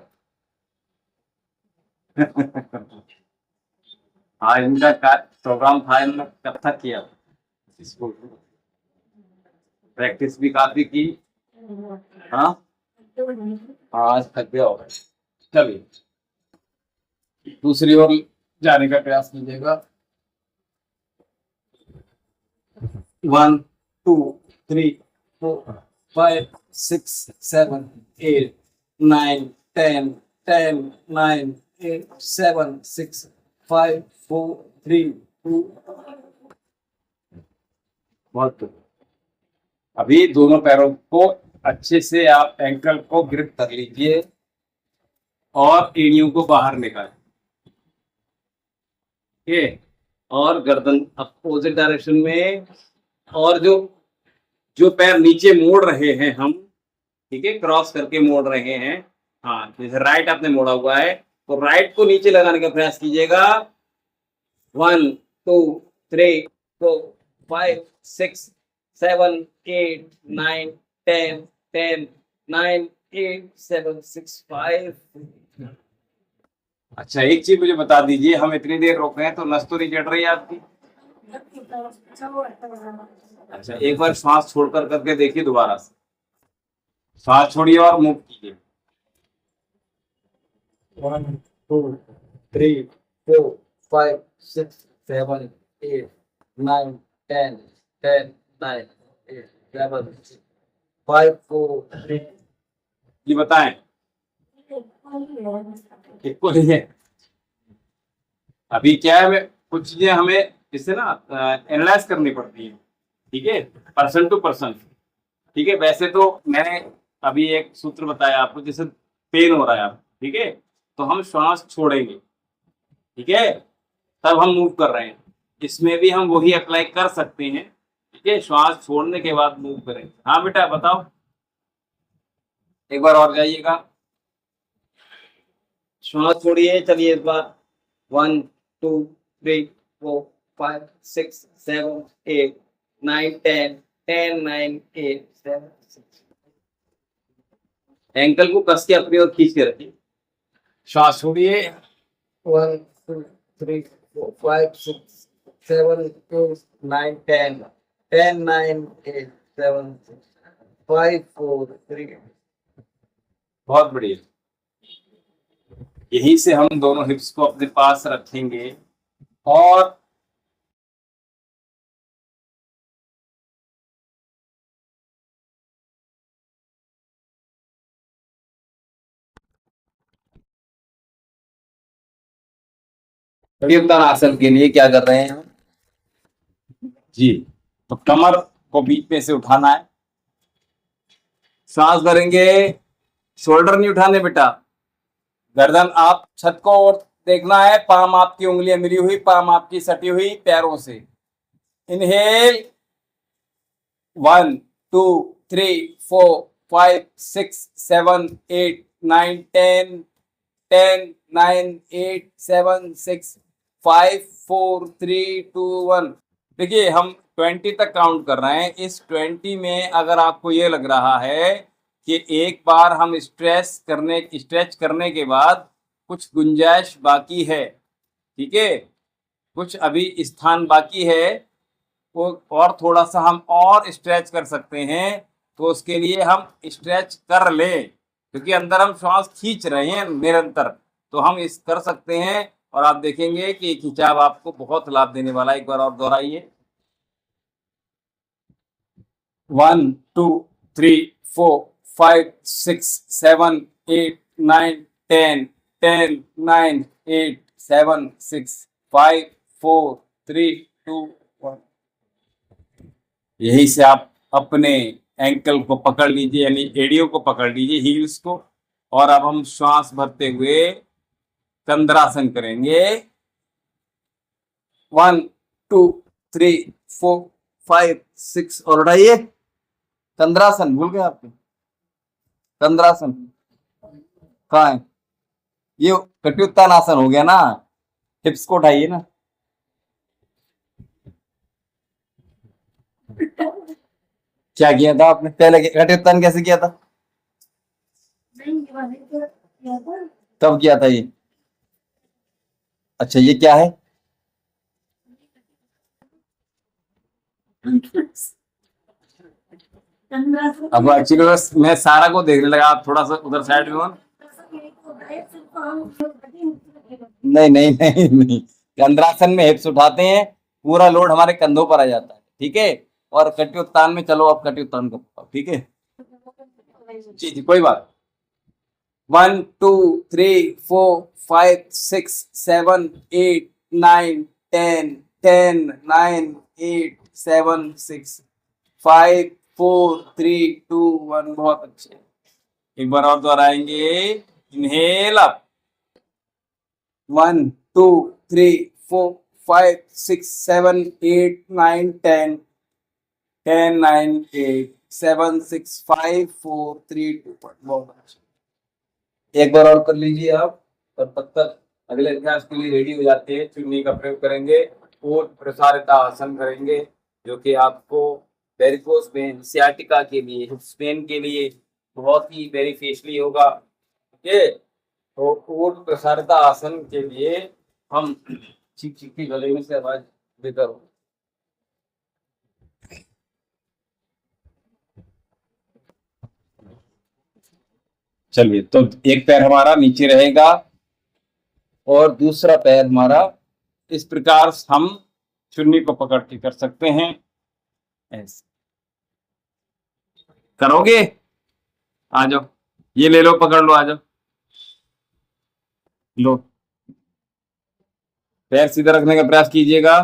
हाँ, इनका प्रोग्राम था, इन्होंने कब तक किया स्कूल, प्रैक्टिस भी काफी की। हाँ, आज थक गया होगा। चलिए दूसरी ओर जाने का प्रयास कीजिएगा। 1, 2, 3, 4, 5, 6, 7, 8, 9, 10, 10, 9, 8, 7, 6, 5, 4, 3, 2. बहुत good। अभी दोनों पैरों को अच्छे से आप एंकल को ग्रिप कर लीजिए और एड़ियों को बाहर निकालें। ये और गर्दन अपोजिट डायरेक्शन में, और जो जो पैर नीचे मोड़ रहे हैं हम, ठीक है, क्रॉस करके मोड़ रहे हैं। हाँ, जैसे राइट आपने मोड़ा हुआ है तो राइट को नीचे लगाने का प्रयास कीजिएगा। 1, 2, 3, 4, 5, 6, 7, 8, 9, 10, 10, 9, 8, 7, 6, 5. अच्छा, एक चीज मुझे बता दीजिए, हम इतनी देर रोक रहे हैं तो नस तो नहीं चढ़ रही है आपकी? अच्छा, एक बार श्वास छोड़कर करके देखिए, दोबारा से श्वास छोड़िए और मूव कीजिए। 1, 2, 3, 4, 5, 6, 7, 8, 9, 10, 10, 9, 8, 7, 6, 5, 4, 3. ये बताएं, इक्वल ही है। अभी क्या है, कुछ चीजें हमें इससे ना एनालाइज करनी पड़ती है, ठीक है, पर्सन टू पर्सन। ठीक है, वैसे तो मैंने अभी एक सूत्र बताया आपको, जैसे पेन हो रहा है आप, ठीक है, तो हम श्वास छोड़ेंगे, ठीक है, तब हम मूव कर रहे हैं। इसमें भी हम वही अप्लाई कर सकते हैं, ठीक है, श्वास छोड़ने के बाद मूव करेंगे। हाँ बेटा बताओ, एक बार और जाइएगा, श्वास छोड़िए। चलिए इस बार 1, 2, 3, 4, 5, 6, 7, 8, 9, 10, 10, 9, 8, 7, 6. एंकल को कस के अपनी ओर खींच के रखिए। श्वास छोड़िए। 1, 2, 3, 4, 5, 6, 7, 8, 9, 10, 10, 9, 8, 7, 6, 5, 4, 3. बहुत बढ़िया। यहीं से हम दोनों हिप्स को अपने पास रखेंगे और आसन के लिए क्या कर रहे हैं हम? जी, तो कमर को बीच में से उठाना है, सांस भरेंगे, शोल्डर नहीं उठाने बेटा, गर्दन आप छत को और देखना है, पाम आपकी उंगलियां मिली हुई, पाम आपकी सटी हुई पैरों से। इनहेल 1, 2, 3, 4, 5, 6, 7, 8, 9, 10, 10, 9, 8, 7, 6, 5 4 3 2 1। देखिए हम 20 तक काउंट कर रहे हैं। इस 20 में अगर आपको ये लग रहा है कि एक बार हम स्ट्रेच करने के बाद कुछ गुंजाइश बाकी है, ठीक है, कुछ अभी स्थान बाकी है, वो और थोड़ा सा हम और स्ट्रेच कर सकते हैं, तो उसके लिए हम स्ट्रेच कर लें, क्योंकि अंदर हम श्वास खींच रहे हैं निरंतर, तो हम इस कर सकते हैं। और आप देखेंगे कि ये खिंचाव आपको बहुत लाभ देने वाला है। एक बार और दोहराइए। 1 2 3 4 5 6 7 8 9 10 10 9 8 7 6 5 4 3 2 1। यही से आप अपने एंकल को पकड़ लीजिए, यानी एडियो को पकड़ लीजिए, हील्स को, और अब हम श्वास भरते हुए कंद्रासन करेंगे। 1 2 3 4 5 6 और उठाइए। कंद्रासन भूल गए आपने? कंद्रासन कहाँ है? ये कटियुत्तान आसन हो गया ना। हिप्स को उठाइए ना। क्या किया था आपने पहले? कटियुत्तान कैसे किया था? कब किया था ये? अच्छा, ये क्या है? अब एक्चुअली बस मैं सारा को देखने लगा, आप थोड़ा सा उधर साइड में हो। नहीं नहीं नहीं नहीं, कंद्रासन में हिप्स उठाते हैं, पूरा लोड हमारे कंधों पर आ जाता है, ठीक है। और कटियुत्तान में चलो आप कटियुत्तान को, ठीक है जी जी, कोई बात। 1 2 3 4 5 6 7 8 9 10 10 9 8 7 6 5 4 3 2 1। बहुत अच्छे। एक बार और दोहराएंगे। Inhale up. 1 2 3 4 5 6 7 8 9 10 10 9 8 7 6 5 4 3 2 1। बहुत अच्छा। एक बार और कर लीजिए आप, और तब तक अगले अभ्यास के लिए रेडी हो जाते हैं। चुन्नी का प्रयोग करेंगे और प्रसारिता आसन करेंगे, जो कि आपको वेरिकोस वेन, सियाटिका के लिए, हिप्स पेन के लिए बहुत ही बेनिफिशियली होगा, ठीक है। तो और प्रसारिता आसन के लिए हम चीख चीख के गले में से आवाज बेहतर हो। चलिए, तो एक पैर हमारा नीचे रहेगा और दूसरा पैर हमारा इस प्रकार हम चुन्नी को पकड़ के कर सकते हैं। ऐसे करोगे? आ जाओ, ये ले लो, पकड़ लो, आ जाओ, लो। पैर सीधा रखने का प्रयास कीजिएगा।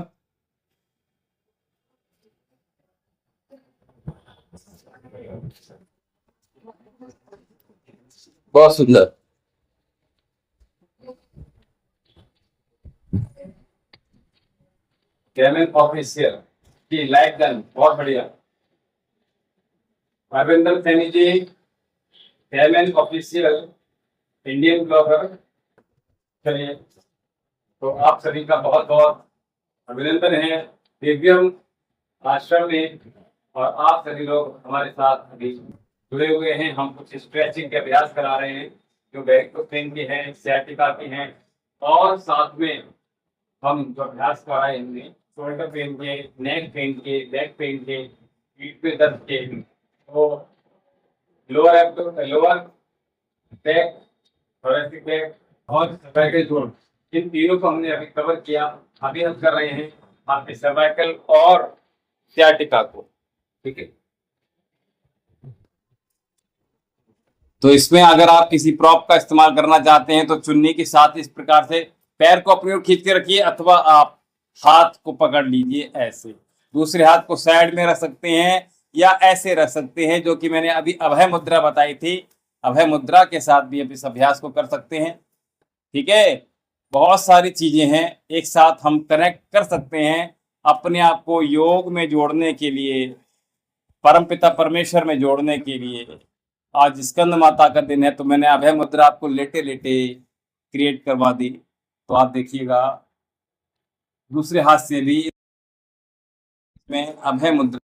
बहुत सुंदर। कैमन ऑफिशियल जी, लाइक डन, बहुत बढ़िया। Arvinder Saini ji, caiman official Indian blogger. चलिए, तो आप सभी का बहुत बहुत अभिनंदन है दिव्यम आश्रम में, और आप सभी लोग हमारे साथ अभी जुड़े हुए हैं। हम कुछ स्ट्रेचिंग के अभ्यास करा रहे हैं, जो वेरिकोस वेन के हैं, सियाटिका के हैं, और साथ में हम जो अभ्यास करा रहे हैं शोल्डर पेन के, नेक पेन के, बैक पेन के, पीठ पे दर्द के, तो लोअर बैक, थोरेसिक बैक और सर्वाइकल जोन, इन तीनों को हमने अभी कवर किया। अभी हम कर रहे हैं आपके सर्वाइकल और सियाटिका को, ठीक है। तो इसमें अगर आप किसी प्रॉप का इस्तेमाल करना चाहते हैं, तो चुन्नी के साथ इस प्रकार से पैर को अपनी ओर खींच के रखिए, अथवा आप हाथ को पकड़ लीजिए ऐसे, दूसरे हाथ को साइड में रख सकते हैं, या ऐसे रख सकते हैं, जो कि मैंने अभी अभय मुद्रा बताई थी। अभय मुद्रा के साथ भी आप इस अभ्यास को कर सकते हैं, ठीक है। बहुत सारी चीजें हैं, एक साथ हम कनेक्ट कर सकते हैं अपने आप को योग में जोड़ने के लिए, परमपिता परमेश्वर में जोड़ने के लिए। आज स्कंद माता का दिन है, तो मैंने अभय मुद्रा आपको लेटे लेटे क्रिएट करवा दी, तो आप देखिएगा दूसरे हाथ से भी में अभय मुद्रा।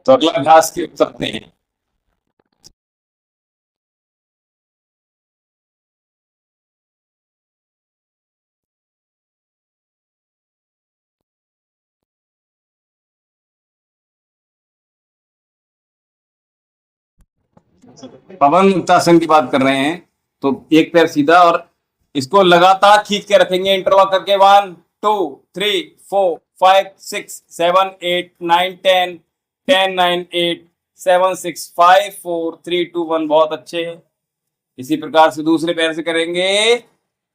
तो अगला अभ्यास कर सकते हैं। पवन मुक्तासन की बात कर रहे हैं, तो एक पैर सीधा और इसको लगातार खींच के रखेंगे इंटरलॉक करके। 1 2 3 4 5 6 7 8 9 10 10 9 8 7 6 5 4 3 2 1। बहुत अच्छे। इसी प्रकार से दूसरे पैर से करेंगे।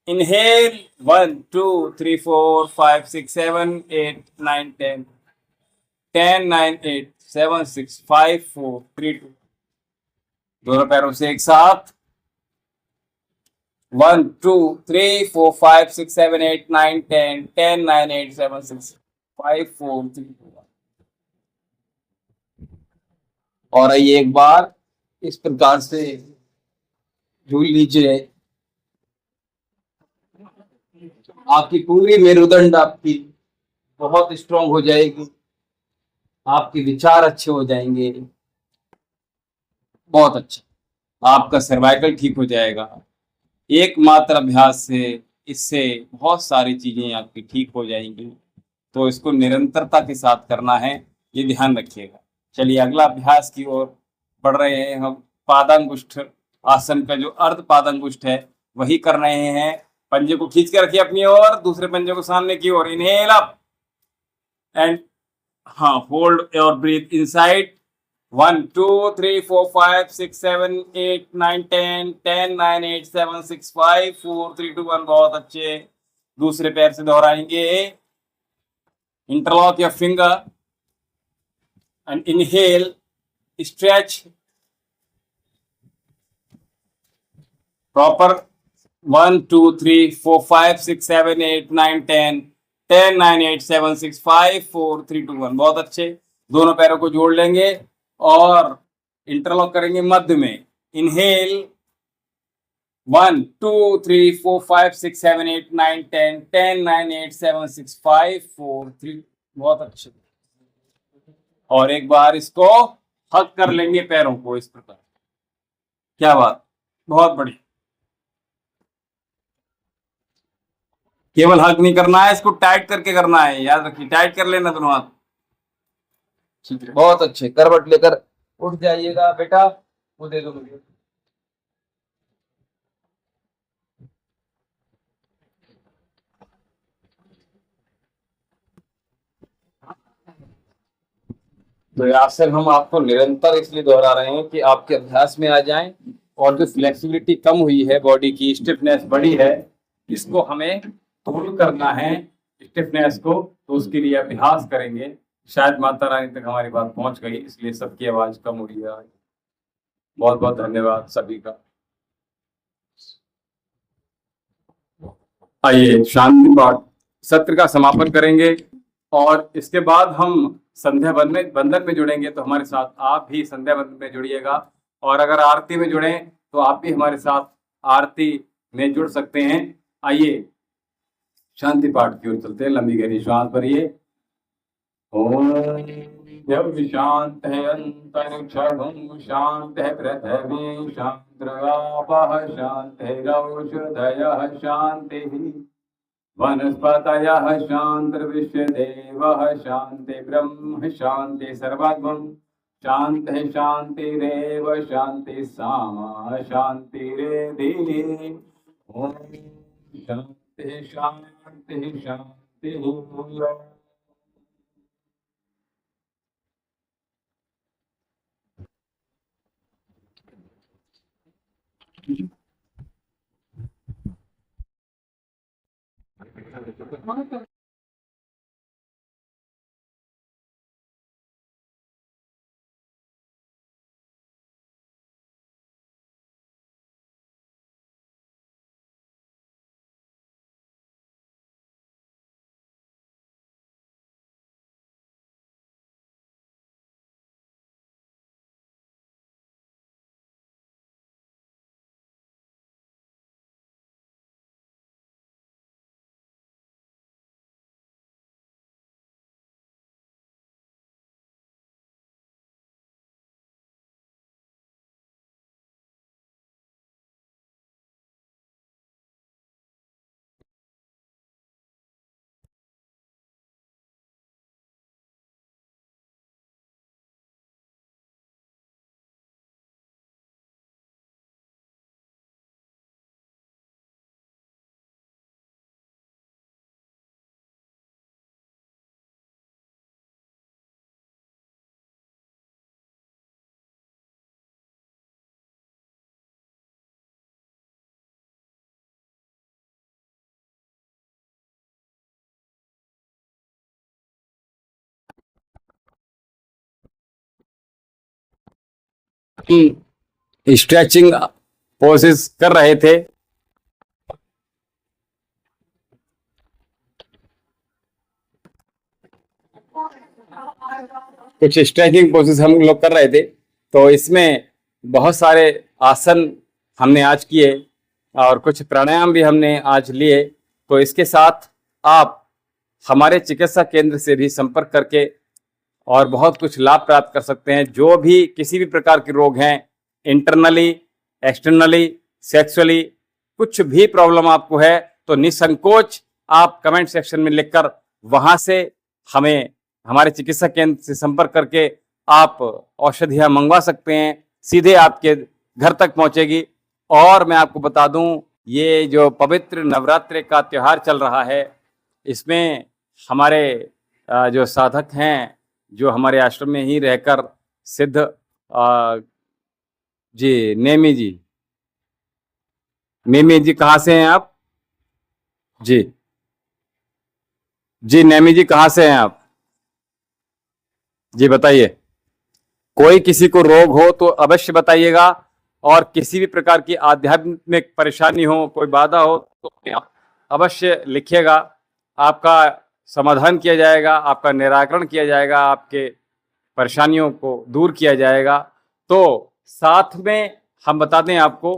इनहेल 1 2 3 4 5 6 7 8 9 10 10 9 8 7 6 5 4 3 2। दोनों पैरों से एक साथ 1 2 3 4 5 6 7 8 9 10 10 9 8 7 6 5 4 3 2 1। और आइए एक बार इस प्रकार से झूल लीजिए। आपकी पूरी मेरुदंड आपकी बहुत स्ट्रांग हो जाएगी, आपके विचार अच्छे हो जाएंगे, बहुत अच्छा। आपका सर्वाइकल ठीक हो जाएगा। एकमात्र अभ्यास से इससे बहुत सारी चीजें आपकी ठीक हो जाएंगी। तो इसको निरंतरता के साथ करना है, ये ध्यान रखिएगा। चलिए अगला अभ्यास की ओर बढ़ रहे हैं हम। पादांगुष्ठ आसन का जो अर्ध पादांगुष्ठ है वही कर रहे हैं। पंजे को खींच के रखिए अपनी ओर, दूसरे पंजे को सामने की ओर। इनहेल अप एंड हाँ होल्ड योर ब्रीथ इनसाइड। 1 2 3 4 5 6 7 8 9 10 10 9 8 7 6 5 4 3 2 1। बहुत अच्छे। दूसरे पैर से दोहराएंगे। Interlock your finger and inhale, stretch proper. 1 2 3 4 5 6 7 8 9 10 10 9 8 7 6 5 4 3 2 1। बहुत अच्छे। दोनों पैरों को जोड़ लेंगे और इंटरलॉक करेंगे मध्य में। इनहेल 1 2 3 4 5 6 7 8 9 10 10 9 8 7 6 5 4 3। बहुत अच्छे। और एक बार इसको हक कर लेंगे पैरों को इस प्रकार। क्या बात, बहुत बढ़िया। केवल हक नहीं करना है, इसको टाइट करके करना है। याद रखिए, टाइट कर लेना दोनों हाथ। ठीक है, बहुत अच्छे। करवट लेकर उठ जाइएगा बेटा, वो दे दो मुझे। तो ये आसन हम आपको निरंतर इसलिए दोहरा रहे हैं कि आपके अभ्यास में आ जाएं। और जो फ्लेक्सिबिलिटी कम हुई है, बॉडी की स्टिफनेस बढ़ी है, इसको हमें दूर करना है स्टिफनेस को। तो उसके लिए अभ्यास करेंगे। शायद माता रानी तक हमारी बात पहुंच गई, इसलिए सबकी आवाज कम हो रही है। बहुत बहुत धन्यवाद सभी का। आइए शांति पाठ सत्र का समापन करेंगे और इसके बाद हम संध्या बंदन में जुड़ेंगे। तो हमारे साथ आप भी संध्या बंदन में जुड़िएगा, और अगर आरती में जुड़े तो आप भी हमारे साथ आरती में जुड़ सकते हैं। आइए शांति पाठ की ओर चलते हैं। लंबी गहरी श्वास भरिए। ओम जब शांत है अंतरिक्षं शांत है पृथ्वी शांत आपः शांत है रौषधयः शांति वनस्पतयः शान्तिर्विश्वदेवः शान्ति ब्रह्म शान्ति सर्वगुण शांति शांतिरेव शांति सामा शांतिरेधि। ओम शांति शांति शांति। स्ट्रेचिंग पोजेस कर रहे थे। कुछ स्ट्रेचिंग पोजेस हम लोग कर रहे थे, तो इसमें बहुत सारे आसन हमने आज किए और कुछ प्राणायाम भी हमने आज लिए। तो इसके साथ आप हमारे चिकित्सा केंद्र से भी संपर्क करके और बहुत कुछ लाभ प्राप्त कर सकते हैं। जो भी किसी भी प्रकार के रोग हैं, इंटरनली, एक्सटर्नली, सेक्सुअली, कुछ भी प्रॉब्लम आपको है तो निसंकोच आप कमेंट सेक्शन में लिखकर वहां से हमें हमारे चिकित्सा केंद्र से संपर्क करके आप औषधियां मंगवा सकते हैं। सीधे आपके घर तक पहुंचेगी। और मैं आपको बता दूं, ये जो पवित्र नवरात्रि का त्योहार चल रहा है, इसमें हमारे जो साधक हैं, जो हमारे आश्रम में ही रहकर सिद्ध जी नेमी जी कहाँ से हैं आप? जी नेमी जी कहाँ से हैं आप? जी बताइए। कोई किसी को रोग हो तो अवश्य बताइएगा, और किसी भी प्रकार की आध्यात्मिक परेशानी हो, कोई बाधा हो तो अवश्य लिखिएगा। आपका समाधान किया जाएगा, आपका निराकरण किया जाएगा, आपके परेशानियों को दूर किया जाएगा। तो साथ में हम बता दें आपको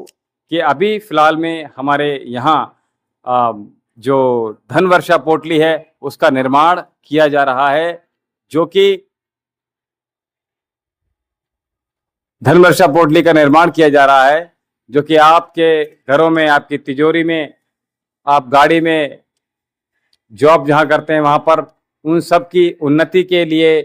कि अभी फिलहाल में हमारे यहाँ जो धनवर्षा पोटली है उसका निर्माण किया जा रहा है, जो कि धनवर्षा पोटली का निर्माण किया जा रहा है, जो कि आपके घरों में, आपकी तिजोरी में, आप गाड़ी में, जॉब जहां करते हैं वहां पर, उन सब की उन्नति के लिए,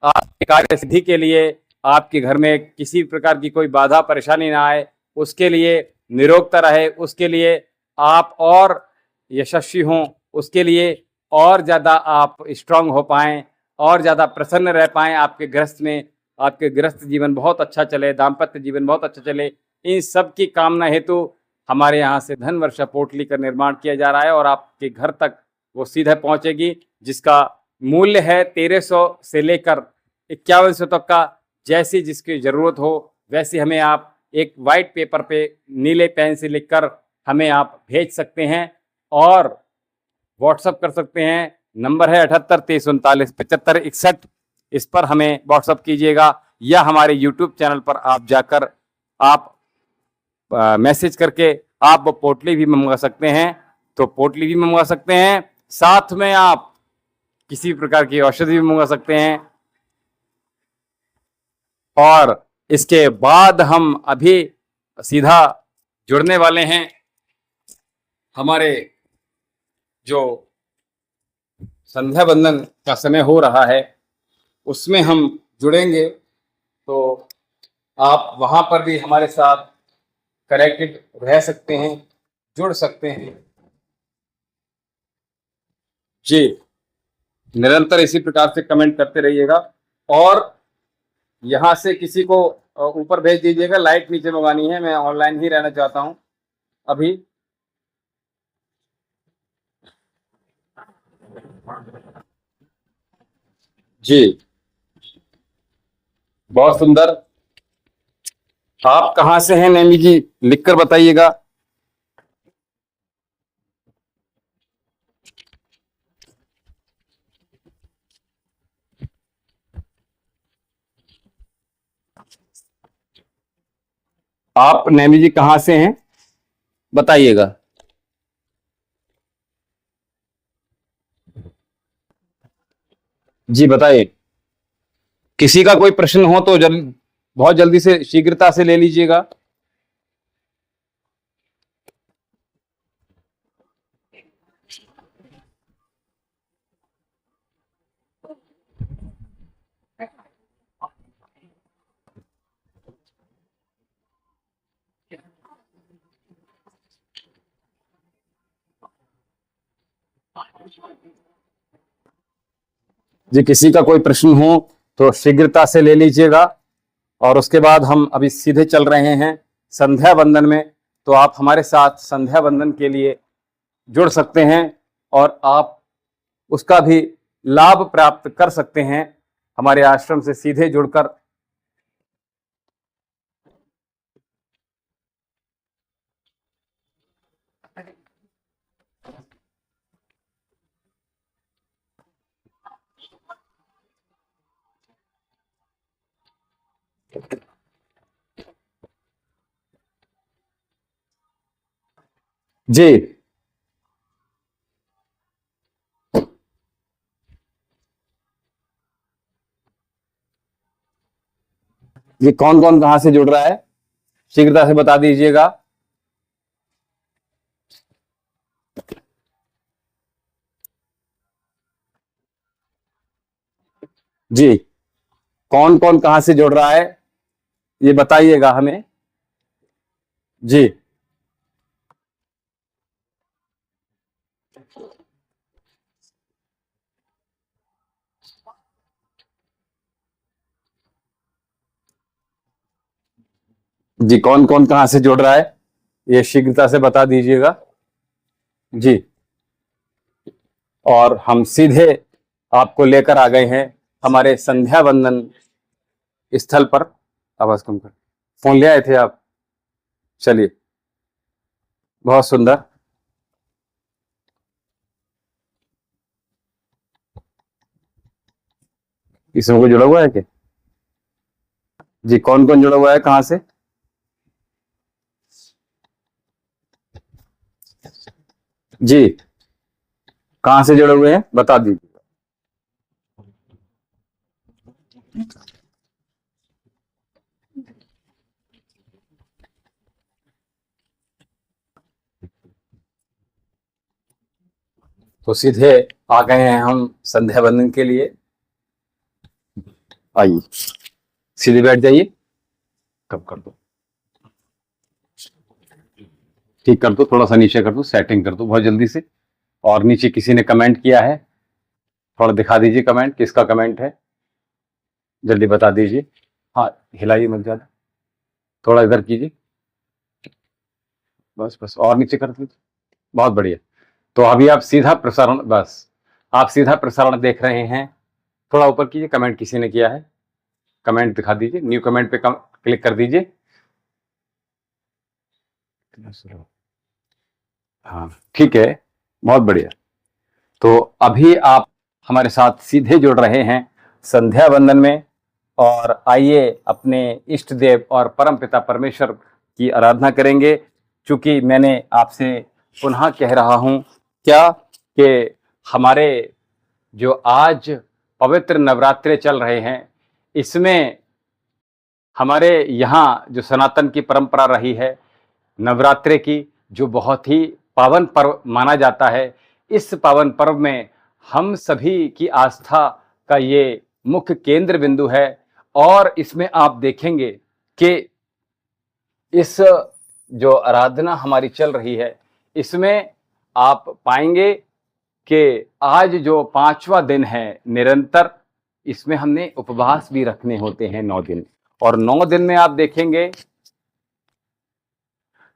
आपके कार्य सिद्धि के लिए, आपके घर में किसी प्रकार की कोई बाधा परेशानी ना आए, उसके लिए निरोगता रहे, उसके लिए आप और यशस्वी हों, उसके लिए और ज़्यादा आप स्ट्रांग हो पाएँ, और ज़्यादा प्रसन्न रह पाएँ आपके गृहस्थ में, आपके गृहस्थ जीवन बहुत अच्छा चले, दाम्पत्य जीवन बहुत अच्छा चले। इन सब की कामना हेतु हमारे यहाँ से धनवर्षा पोटली का निर्माण किया जा रहा है, और आपके घर तक वो सीधे पहुँचेगी, जिसका मूल्य है 1300 से लेकर 5100 तक का। जैसी जिसकी ज़रूरत हो वैसी हमें आप एक वाइट पेपर पे नीले पेन से लिखकर हमें आप भेज सकते हैं। और व्हाट्सअप कर सकते हैं। नंबर है 78 23 39 75 61। इस पर हमें व्हाट्सअप कीजिएगा या हमारे यूट्यूब चैनल पर आप जाकर आप मैसेज करके आप वो पोटली भी मंगवा सकते हैं, तो पोटली भी मंगवा सकते हैं। साथ में आप किसी प्रकार की औषधि भी मंगवा सकते हैं। और इसके बाद हम अभी सीधा जुड़ने वाले हैं हमारे जो संध्या बंदन का समय हो रहा है उसमें हम जुड़ेंगे, तो आप वहां पर भी हमारे साथ कनेक्टेड रह सकते हैं, जुड़ सकते हैं। जी, निरंतर इसी प्रकार से कमेंट करते रहिएगा और यहाँ से किसी को ऊपर भेज दीजिएगा। लाइट नीचे मंगानी है, मैं ऑनलाइन ही रहना चाहता हूँ अभी। जी, बहुत सुंदर। आप कहाँ से हैं नैमी जी, लिखकर बताइएगा। आप नैमी जी कहाँ से हैं बताइएगा। जी बताइए। किसी का कोई प्रश्न हो तो बहुत जल्दी से शीघ्रता से ले लीजिएगा। जी, किसी का कोई प्रश्न हो तो शीघ्रता से ले लीजिएगा। और उसके बाद हम अभी सीधे चल रहे हैं संध्या बंदन में, तो आप हमारे साथ संध्या बंदन के लिए जुड़ सकते हैं और आप उसका भी लाभ प्राप्त कर सकते हैं हमारे आश्रम से सीधे जुड़कर। जी, ये कौन कौन कहां से जुड़ रहा है शीघ्रता से बता दीजिएगा। जी, कौन कौन कहां से जुड़ रहा है ये बताइएगा हमें। जी, जी, कौन कौन कहां से जुड़ रहा है ये शीघ्रता से बता दीजिएगा। जी, और हम सीधे आपको लेकर आ गए हैं हमारे संध्या बंदन स्थल पर। आवाज कम कर, फोन ले आए थे आप। चलिए, बहुत सुंदर। इसमें कोई जुड़ा हुआ है क्या? जी, कौन कौन जुड़ा हुआ है कहां से? जी, कहां से जुड़े हुए हैं बता दीजिए। तो सीधे आ गए हैं हम संध्या बंदन के लिए। आइए, सीधे बैठ जाइए। कब कर दो, ठीक कर दो, थोड़ा सा नीचे कर दो, सेटिंग कर दो बहुत जल्दी से। और नीचे किसी ने कमेंट किया है, थोड़ा दिखा दीजिए कमेंट, किसका कमेंट है जल्दी बता दीजिए। हाँ, हिलाइए मत ज्यादा, थोड़ा इधर कीजिए, बस बस, और नीचे कर दीजिए, बहुत बढ़िया। तो अभी आप सीधा प्रसारण, बस आप सीधा प्रसारण देख रहे हैं। थोड़ा ऊपर कीजिए, कमेंट किसी ने किया है, कमेंट दिखा दीजिए, न्यू कमेंट पे क्लिक कर दीजिए। हाँ, ठीक है, बहुत बढ़िया। तो अभी आप हमारे साथ सीधे जुड़ रहे हैं संध्या वंदन में, और आइए अपने इष्ट देव और परमपिता परमेश्वर की आराधना करेंगे। चूंकि मैंने आपसे पुनः कह रहा हूं क्या कि हमारे जो आज पवित्र नवरात्रे चल रहे हैं, इसमें हमारे यहाँ जो सनातन की परंपरा रही है नवरात्रे की, जो बहुत ही पावन पर्व माना जाता है, इस पावन पर्व में हम सभी की आस्था का ये मुख्य केंद्र बिंदु है। और इसमें आप देखेंगे कि इस जो आराधना हमारी चल रही है, इसमें आप पाएंगे कि आज जो 5वां दिन है निरंतर, इसमें हमने उपवास भी रखने होते हैं 9 दिन। और 9 दिन में आप देखेंगे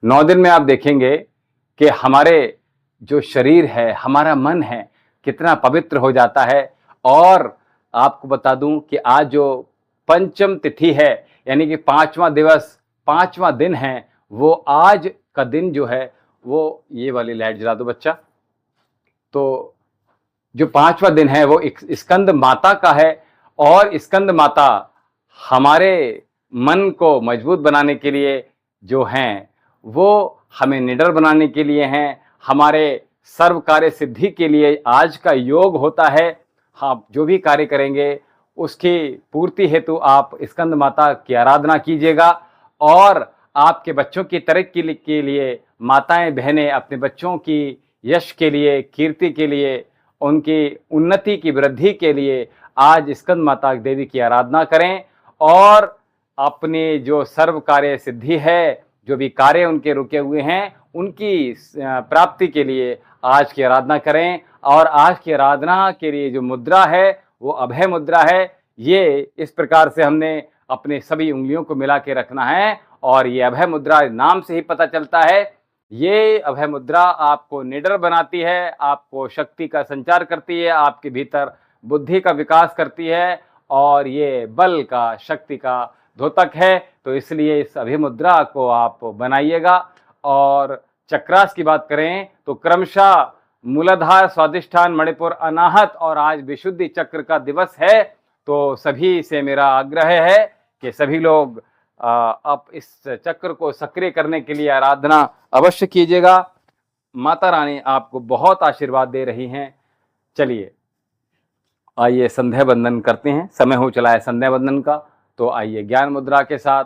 9 दिन में आप देखेंगे कि हमारे जो शरीर है, हमारा मन है, कितना पवित्र हो जाता है। और आपको बता दूं कि आज जो पंचम तिथि है, यानी कि 5वां दिवस, 5वां दिन है, वो आज का दिन जो है वो, ये वाली लाइट जला दो बच्चा, तो जो 5वां दिन है वो स्कंद माता का है। और स्कंद माता हमारे मन को मजबूत बनाने के लिए जो हैं, वो हमें निडर बनाने के लिए हैं, हमारे सर्व कार्य सिद्धि के लिए आज का योग होता है। आप जो भी कार्य करेंगे उसकी पूर्ति हेतु आप स्कंद माता की आराधना कीजिएगा। और आपके बच्चों की तरक्की के लिए माताएं बहनें अपने बच्चों की यश के लिए, कीर्ति के लिए, उनकी उन्नति की वृद्धि के लिए आज स्कंद माता देवी की आराधना करें। और अपनी जो सर्व कार्य सिद्धि है, जो भी कार्य उनके रुके हुए हैं, उनकी प्राप्ति के लिए आज की आराधना करें। और आज की आराधना के लिए जो मुद्रा है वो अभय मुद्रा है। ये इस प्रकार से हमने अपने सभी उंगलियों को मिला के रखना है, और ये अभय मुद्रा नाम से ही पता चलता है। ये अभय मुद्रा आपको निडर बनाती है, आपको शक्ति का संचार करती है, आपके भीतर बुद्धि का विकास करती है, और ये बल का, शक्ति का द्योतक है। तो इसलिए इस अभय मुद्रा को आप बनाइएगा। और चक्रास की बात करें तो क्रमशः मूलाधार, स्वादिष्ठान, मणिपुर, अनाहत, और आज विशुद्धि चक्र का दिवस है। तो सभी से मेरा आग्रह है कि सभी लोग अब इस चक्र को सक्रिय करने के लिए आराधना अवश्य कीजिएगा। माता रानी आपको बहुत आशीर्वाद दे रही हैं। चलिए आइए संध्या वंदन करते हैं, समय हो चला है संध्या वंदन का। तो आइए ज्ञान मुद्रा के साथ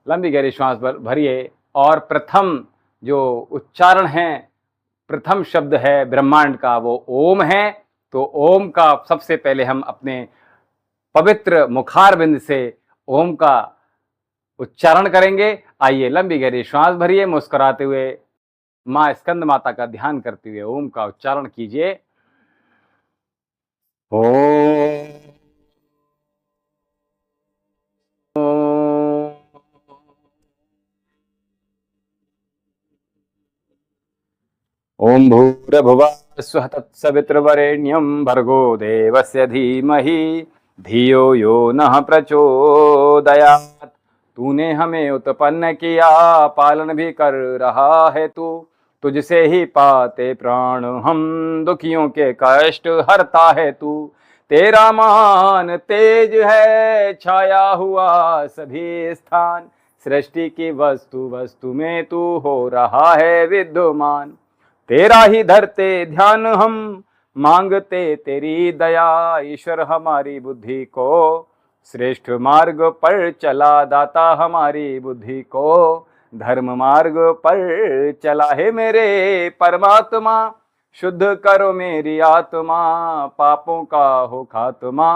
लंबी गहरी श्वास भरिए, और प्रथम जो उच्चारण है, प्रथम शब्द है ब्रह्मांड का, वो ओम है। तो ओम का सबसे पहले हम अपने पवित्र मुखार बिंद से ओम का उच्चारण करेंगे। आइए लंबी गहरी श्वास भरिए, मुस्कुराते हुए माँ स्कंद माता का ध्यान करते हुए ओम का उच्चारण कीजिए। ओम भूर्भुवः स्वः तत्सवितुर्वरेण्यं भर्गो देवस्य धीमहि धियो यो नः प्रचोदयात्। तूने हमें उत्पन्न किया, पालन भी कर रहा है तू, तुझसे ही पाते प्राण हम, दुखियों के कष्ट हरता है तू। तेरा मान तेज है छाया हुआ सभी स्थान, सृष्टि की वस्तु वस्तु में तू हो रहा है विद्यमान। तेरा ही धरते ध्यान हम, मांगते तेरी दया, ईश्वर हमारी बुद्धि को श्रेष्ठ मार्ग पर चला, दाता हमारी बुद्धि को धर्म मार्ग पर चला। है मेरे परमात्मा, शुद्ध करो मेरी आत्मा, पापों का हो खात्मा,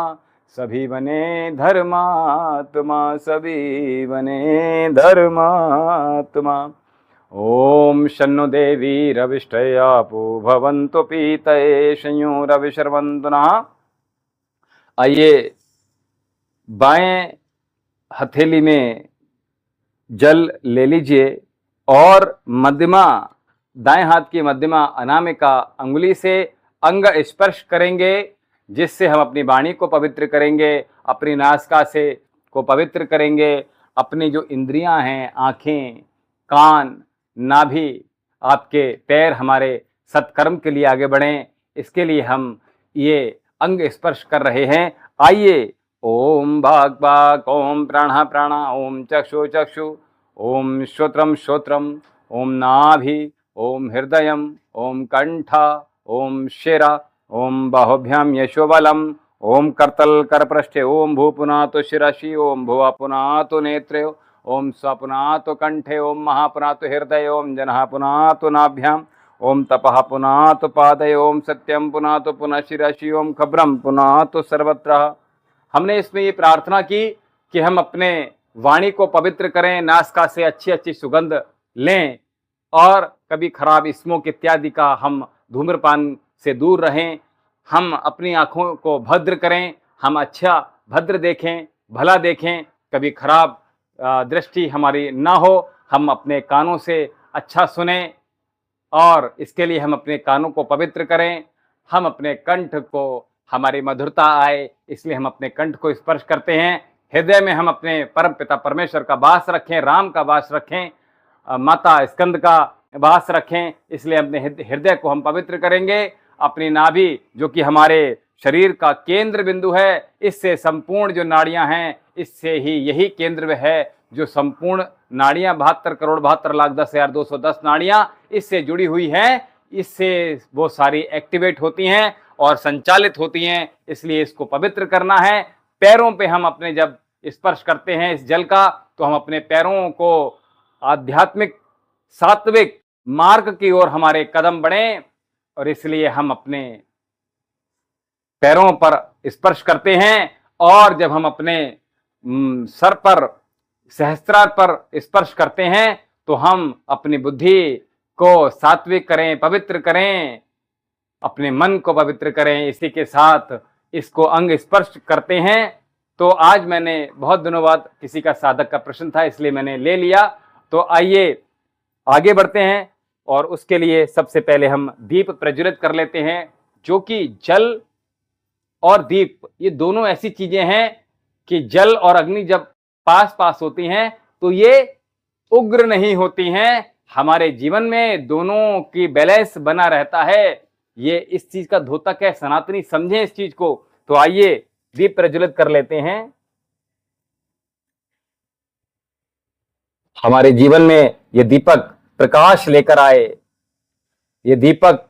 सभी बने धर्मात्मा, सभी बने धर्मात्मा। ओम शन्नो देवी रविष्टयापो भवन्तु पीतये संयो रविशर्वन्तु नः। आइए बाएं हथेली में जल ले लीजिए, और मध्यमा, दाएं हाथ की मध्यमा अनामिका अंगुली से अंग स्पर्श करेंगे, जिससे हम अपनी वाणी को पवित्र करेंगे, अपनी नासिका से को पवित्र करेंगे। अपनी जो इंद्रियां हैं, आँखें, कान, नाभि, आपके पैर हमारे सत्कर्म के लिए आगे बढ़ें, इसके लिए हम ये अंग स्पर्श कर रहे हैं। आइए, ओम भाग भाग, ओम प्राण प्राण, ओम चक्षु चक्षु, ओम श्रोत्रम श्रोत्रम, ओम नाभि, ओम हृदयम, ओम कंठ, ओम शिरा, ओम बाहुभ्याम यशोबलम, ओम करतल करपृष्ठे, ओम भू पुनातो शिरसि, ओम भुव पुनातो नेत्रे, ओम स्व पुनातो कंठे, ओम महा पुनातो हृदय, ओम जनः पुनातो नाभ्याम, ओम तपः पुनातो पादय, ओम सत्यम पुनातो पुनः शिरसि, ओम खब्रम पुनातो सर्वत्र। हमने इसमें ये प्रार्थना की कि हम अपने वाणी को पवित्र करें, नासिका से अच्छी अच्छी सुगंध लें और कभी खराब स्मोक इत्यादि का हम धूम्रपान से दूर रहें। हम अपनी आँखों को भद्र करें, हम अच्छा भद्र देखें, भला देखें, कभी खराब दृष्टि हमारी ना हो। हम अपने कानों से अच्छा सुने और इसके लिए हम अपने कानों को पवित्र करें। हम अपने कंठ को हमारी मधुरता आए, इसलिए हम अपने कंठ को स्पर्श करते हैं। हृदय में हम अपने परम पिता परमेश्वर का वास रखें, राम का वास रखें, माता स्कंद का वास रखें, इसलिए अपने हृदय को हम पवित्र करेंगे। अपनी नाभि जो कि हमारे शरीर का केंद्र बिंदु है, इससे संपूर्ण जो नाड़ियां हैं, इससे ही यही केंद्र है जो संपूर्ण नाड़ियां 72,72,10,210 नाड़ियां इससे जुड़ी हुई हैं, इससे वो सारी एक्टिवेट होती हैं और संचालित होती हैं, इसलिए इसको पवित्र करना है। पैरों पे हम अपने जब स्पर्श करते हैं इस जल का, तो हम अपने पैरों को आध्यात्मिक सात्विक मार्ग की ओर हमारे कदम बढ़े और इसलिए हम अपने पैरों पर स्पर्श करते हैं। और जब हम अपने सर पर सहस्त्रार पर स्पर्श करते हैं तो हम अपनी बुद्धि को सात्विक करें, पवित्र करें, अपने मन को पवित्र करें। इसी के साथ इसको अंग स्पर्श करते हैं। तो आज मैंने बहुत दिनों बाद किसी का साधक का प्रश्न था, इसलिए मैंने ले लिया। तो आइए आगे बढ़ते हैं और उसके लिए सबसे पहले हम दीप प्रज्वलित कर लेते हैं, जो कि जल और दीप ये दोनों ऐसी चीजें हैं कि जल और अग्नि जब पास पास होती हैं तो ये उग्र नहीं होती हैं। हमारे जीवन में दोनों की बैलेंस बना रहता है। ये इस चीज का द्योतक है, सनातनी समझें इस चीज को। तो आइए दीप प्रज्वलित कर लेते हैं। हमारे जीवन में ये दीपक प्रकाश लेकर आए, ये दीपक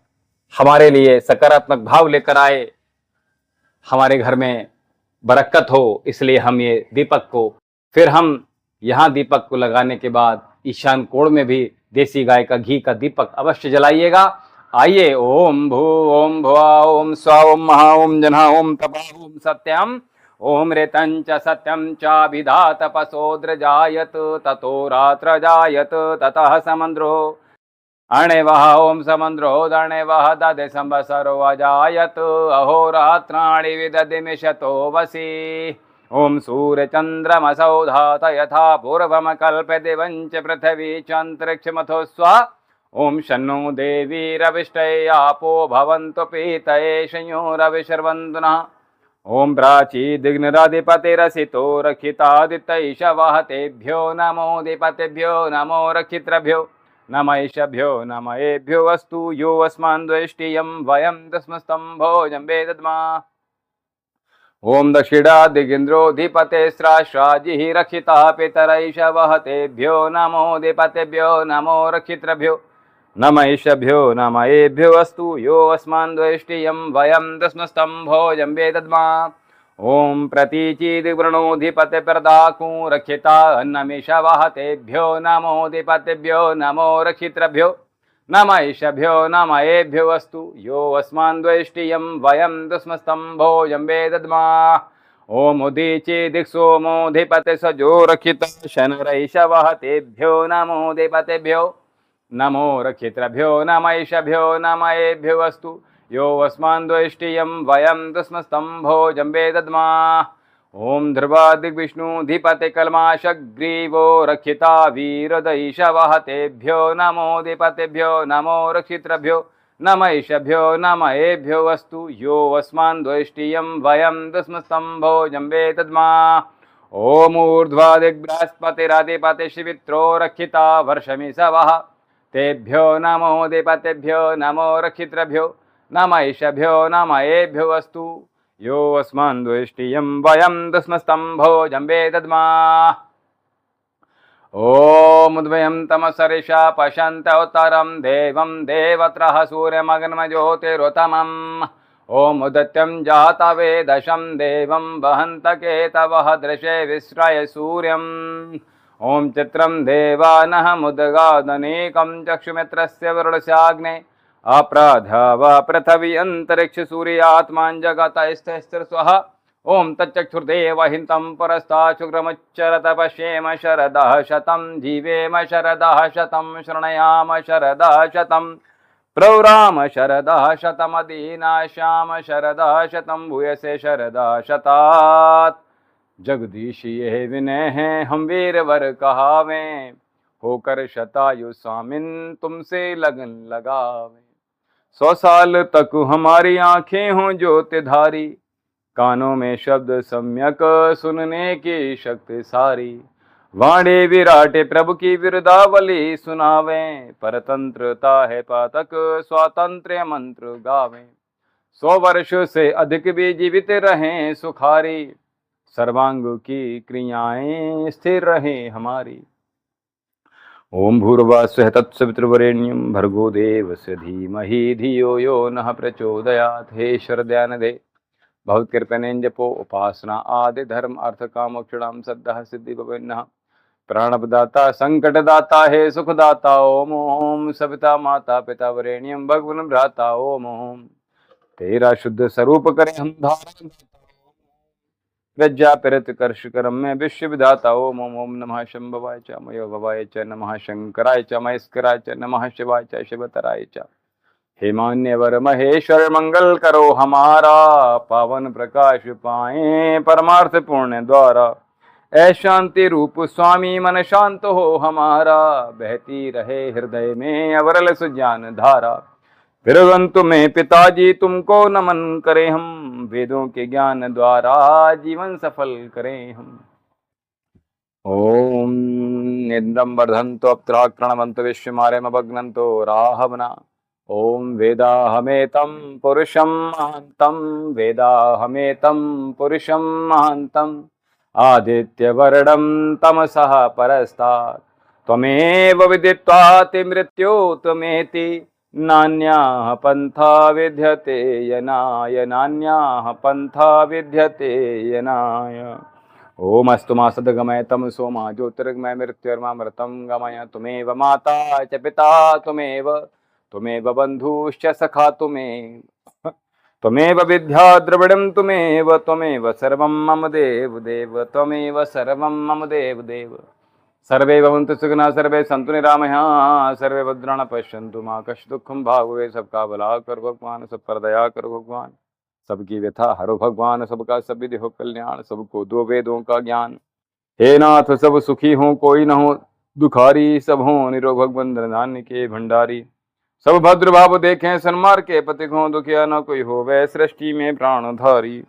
हमारे लिए सकारात्मक भाव लेकर आए, हमारे घर में बरकत हो, इसलिए हम ये दीपक को फिर हम यहाँ दीपक को लगाने के बाद ईशान कोण में भी देसी गाय का घी का दीपक अवश्य जलाइएगा। आइए, ओम भू ओम भुवा ओम स्वा ओम महा ओम जना ओम तपा ओम सत्यम ओम रेतं च सत्यं च विधा तपसोद्र जायत ततो रात्र जायत ततः समंद्रो अणेवः ओम समंद्रो दणेवः ददे संवत्सरो अजायत अहोरात्राणि विदधिमिषतो वसि ओम सूर्य चंद्रमसौ धात यथा पूर्वम कल्पते वंच पृथ्वी चांतरिक्षमथो स्वा ओम शन्नो देवी रविष्टये आपो भवन्तु पीतये संयोरविशर्वन्तु नः ओम प्राची दिग्निराधिपतिरसितो रक्षितादित्यैषवः तेभ्यो नमो दिपतेभ्यो नमो रक्षितृभ्यो नम ईशभ्यो नम एभ्यो वस्तु यो अस्मान् द्वेष्टियं वयं तस्मस्तं भोजं वेदद्मा ओम दक्षिणादिगिन्द्रोऽधिपते स्राजिः रक्षितः पितरैषवः तेभ्यो नमो दिपतेभ्यो नमो रक्षितृभ्यो नम ईशभ्यो नम एभ्यो वस्तु यो अस्मान् द्वेष्टियं वयं तस्मस्तं भोजं वेदद्मा ओम प्रतीचिदिवृणोऽधिपते प्रदाकू रक्षिता अन्नमीशवः तेभ्यो नमो दिपतेभ्यो नमो रक्षितृभ्यो नम ईशभ्यो नम एभ्यो वस्तु यो अस्मान् द्वेष्टियं वयं तस्मस्तं भोजं वेदद्मा ओम उदीचि दिक्सोमोऽधिपते सजो रक्षिता शनरैषवः तेभ्यो नमो दिपतेभ्यो नमो रक्षितृभ्यो नम ईशभ्यो नम एभ्यो वस्तु यो अस्मान् द्वेष्टियं वयं तस्मस्तं भोजं वेदद्मा ओम ध्रुवादिग्विष्णुधिपते कल्माशग्रीवो रक्षिता वीरदैषवः तेभ्यो नमो दिपतेभ्यो नमो रक्षितृभ्यो नम ईशभ्यो नम एभ्यो वस्तु यो अस्मान् द्वेष्टियं वयं तस्मस्तं भोजं वेदद्मा ओम ऊर्ध्वादिग्बृहस्पतिरधिपते शिवित्रो रक्षिता वर्षमिषवः तेभ्यो नमो दिपतेभ्यो नमो रक्षितृभ्यो नमैषभ्यो नमयेभ्यो अस्तु। यो अस्मान् द्वेष्टियं वयं दस्मस्तम्भो जम्बे दद्मः। ॐ उद्वयं तमसरिषा पश्यन्तोत्तरं देवं देवत्रः सूर्यमग्नज्योतिरुतमम्। ॐ उदत्यं जातवेदशं देवं वहन्तकेतवः दृशे विश्रय सूर्यम्। ॐ चित्रं देवानः मुदगादनेकं चक्षुमित्रस्य वरुणस्याग्ने अप्राधव पृथ्वी अंतरिक्ष सूर्यात्मा जगत स्थिर स्वः। ओम तच्चक्षुर्देव हिंतं परस्तात् शुक्रमुच्चरत पश्येम शरदः शतं जीवेम शरदः शतं शृणयाम शरदः शतं प्रौराम शरदः शतमदीनाश्याम शरदः शतं भूयसे शरदः शतात्। जगदीश ये विनय हैं हम वीरवर कहावें, होकर शतायु स्वामिन तुमसे लगन लगावें। 100 साल तक हमारी आंखें हों ज्योतिधारी, कानों में शब्द सम्यक सुनने की शक्ति सारी। वाणी विराटे प्रभु की विरदावली सुनावें, परतंत्रता है पातक स्वातंत्र्य मंत्र गावें। 100 वर्ष से अधिक भी जीवित रहें सुखारी, सर्वांग की क्रियाएं स्थिर रहें हमारी। ओम भूर्भुवस्सुः तत्सवितुर्वरेण्यं भर्गो देवस्य धीमहि धियो यो नः प्रचोदयात्। हे ईश्वर ध्यान दे, बहुत कृपनेन जपो उपासना आदि धर्म अर्थ काम मोक्षाणाम सद्दः सिद्धि भवेन्नः। प्राणप्रदाता संकटदाता हे सुखदाता ओम ओम। सविता माता पिता वरेण्यम भगवन भ्राता ओम ओम। तेरा शुद्ध स्वरूप करें हम धारण, प्रज्ञा पिरत कर्ष करम में विश्व विधाता ओम ओम। ओम नमः शंभवाय च मयो भवाय च नमः शंकराय च महेश्वराय च नमः शिवाय च शिवतराय च। हे मान्यवर महेश्वर मंगल करो हमारा, पावन प्रकाश पाए परमार्थ पुण्य द्वारा। ऐ शांति रूप स्वामी मन शांत हो हमारा, बहती रहे हृदय में अवरल सुज्ञान धारा। फिरगंतु में पिताजी तुमको नमन करें हम, वेदों के ज्ञान द्वारा जीवन सफल करें हम। ओम निंदम वर्धन्तो अप्त्राक्रणवन्तो विश्वमार्यमभग्नन्तो राहवना। ओम वेदाहमेतं पुरुषं महान्तं, वेदाहमेतं पुरुषं महान्तं। आदित्यवर्णं तमसः परस्तात्, त्वमेव विदित्वाति मृत्योतमेति। नान्याः पन्था विद्यते यनाय, नान्याः पन्था विद्यते यनाय। ओम अस्तु मा सद्गमय तमसो मा ज्योतिर्गमय मृत्युर्मामृतं गमय। तुमेव माता च पिता तुमेव, तुमेव बन्धुश्च सखा तुमेव, त्वमेव विद्या द्रविणं तुमेव, त्वमेव सर्वं मम देव देव, त्वमेव सर्वं मम देव देव। सर्वे भवन्तु सुखिनः सर्वे सन्तु निरामयाः, सर्वे भद्राणि पश्यन्तु मा कश्चित् दुःखं भाग्भवेत्। सबका भला करो भगवान, सब पर दया करो भगवान, सबकी व्यथा हरो भगवान, सबका सब विधि हो कल्याण, सबको दो वेदों का ज्ञान। हे नाथ सब सुखी हों कोई न हो दुखारी, सब हों निरोग भगवन् धन्य के भंडारी। सब भद्र भाव देखें सन्मार्ग के पथिक हों, दुखिया न कोई हो वै सृष्टि में प्राणधारी।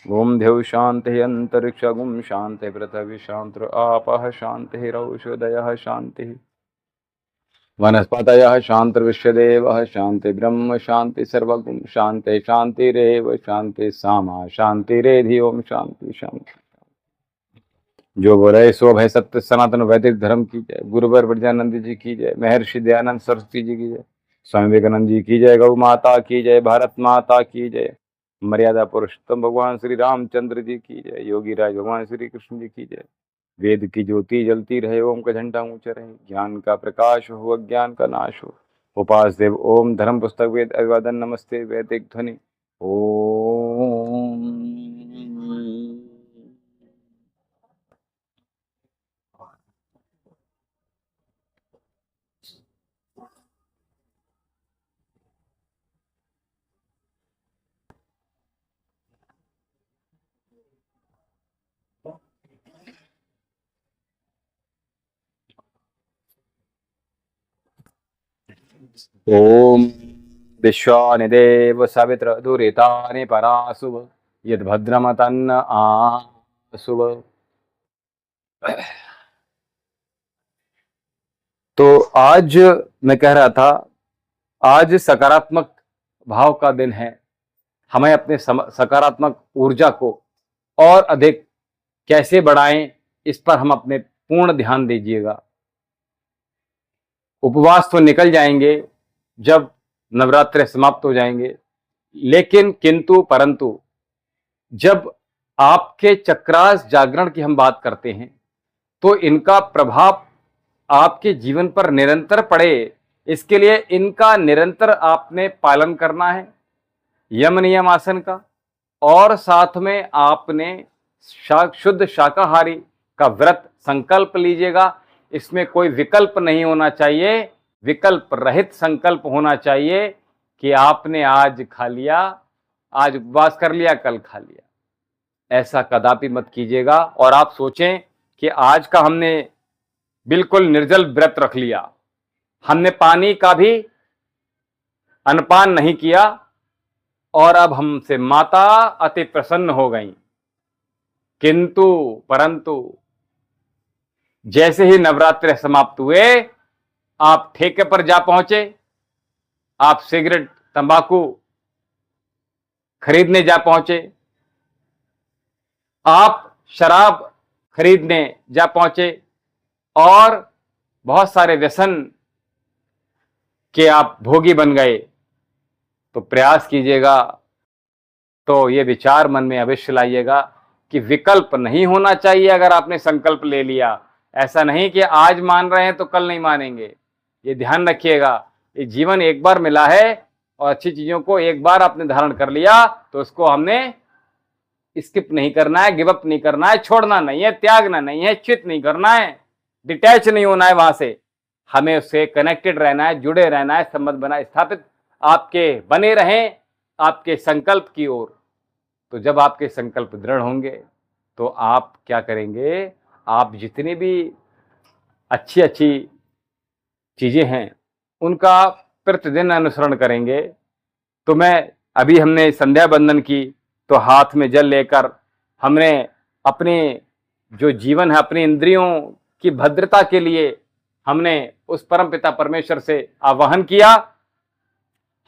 ओम देव शांति अंतरिक्ष गुम शांति पृथ्वी शांति आपः शांति रौषधयः शांति वनस्पतयः शांति विश्वदेवः शांति ब्रह्म शांति सर्वगुण शांति शांतिरेव शांति सामा शांतिरेधि। ओम शांति शांति। जो बोले सो भय सत्य सनातन वैदिक धर्म की जय। गुरुवर ब्रजानंद जी की जय, महर्षि दयानंद सरस्वती जी की जय, स्वामी विवेकानंद जी की जय, गौ माता की जय, भारत माता की जय, मर्यादा पुरुषोत्तम भगवान श्री रामचंद्र जी की जय, योगी राज भगवान श्री कृष्ण जी की जय। वेद की ज्योति जलती रहे, ओम का झंडा ऊंचा रहे, ज्ञान का प्रकाश हो अज्ञान का नाश हो। उपास देव ओम, धर्म पुस्तक वेद अभिवादन नमस्ते वैदिक ध्वनि ओम। ओम विश्वानि देव सवित्र दुरितानि पराशुभ, यद्भद्रमतन्न आशुभ। तो आज मैं कह रहा था, आज सकारात्मक भाव का दिन है। हमें अपने सकारात्मक ऊर्जा को और अधिक कैसे बढ़ाएं, इस पर हम अपने पूर्ण ध्यान दीजिएगा। उपवास तो निकल जाएंगे जब नवरात्रे समाप्त हो जाएंगे, लेकिन किंतु परंतु जब आपके चक्रास जागरण की हम बात करते हैं तो इनका प्रभाव आपके जीवन पर निरंतर पड़े, इसके लिए इनका निरंतर आपने पालन करना है, यम नियम आसन का। और साथ में आपने शुद्ध शाकाहारी का व्रत संकल्प लीजिएगा। इसमें कोई विकल्प नहीं होना चाहिए, विकल्प रहित संकल्प होना चाहिए कि आपने आज खा लिया, आज उपवास कर लिया, कल खा लिया। ऐसा कदापि मत कीजिएगा। और आप सोचें कि आज का हमने बिल्कुल निर्जल व्रत रख लिया, हमने पानी का भी अन्नपान नहीं किया और अब हमसे माता अति प्रसन्न हो गई। किंतु परंतु जैसे ही नवरात्रे समाप्त हुए, आप ठेके पर जा पहुंचे, आप सिगरेट तंबाकू खरीदने जा पहुंचे, आप शराब खरीदने जा पहुंचे और बहुत सारे व्यसन के आप भोगी बन गए। तो प्रयास कीजिएगा, तो ये विचार मन में अवश्य लाइएगा कि विकल्प नहीं होना चाहिए। अगर आपने संकल्प ले लिया, ऐसा नहीं कि आज मान रहे हैं तो कल नहीं मानेंगे। ये ध्यान रखिएगा, ये जीवन एक बार मिला है और अच्छी चीजों को एक बार आपने धारण कर लिया तो उसको हमने स्किप नहीं करना है, गिव अप नहीं करना है, छोड़ना नहीं है, त्यागना नहीं है, च्युत नहीं करना है, डिटैच नहीं होना है वहां से। हमें उससे कनेक्टेड रहना है, जुड़े रहना है, संबंध बना स्थापित आपके बने रहें आपके संकल्प की ओर। तो जब आपके संकल्प दृढ़ होंगे तो आप क्या करेंगे, आप जितनी भी अच्छी अच्छी चीजें हैं उनका प्रतिदिन अनुसरण करेंगे। तो मैं अभी हमने संध्या बंदन की, तो हाथ में जल लेकर हमने अपने जो जीवन है, अपनी इंद्रियों की भद्रता के लिए हमने उस परम पिता परमेश्वर से आवाहन किया।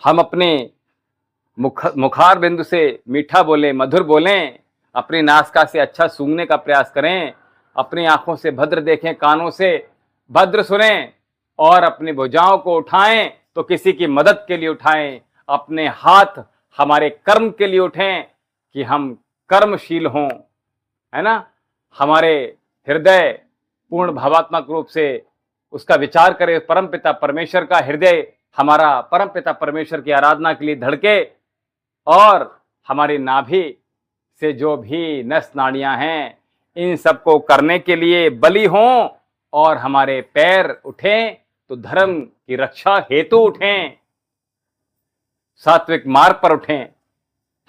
हम अपने मुखार बिंदु से मीठा बोले, मधुर बोलें, अपनी नासिका से अच्छा सूंघने का प्रयास करें, अपनी आंखों से भद्र देखें, कानों से भद्र सुनें और अपनी भुजाओं को उठाएं तो किसी की मदद के लिए उठाएं। अपने हाथ हमारे कर्म के लिए उठें कि हम कर्मशील हों, है ना। हमारे हृदय पूर्ण भावात्मक रूप से उसका विचार करें, परम पिता परमेश्वर का हृदय हमारा परम पिता परमेश्वर की आराधना के लिए धड़के और हमारी नाभि से जो भी नस नाड़ियां हैं इन सबको करने के लिए बलि हों और हमारे पैर उठें तो धर्म की रक्षा हेतु उठें, सात्विक मार्ग पर उठें।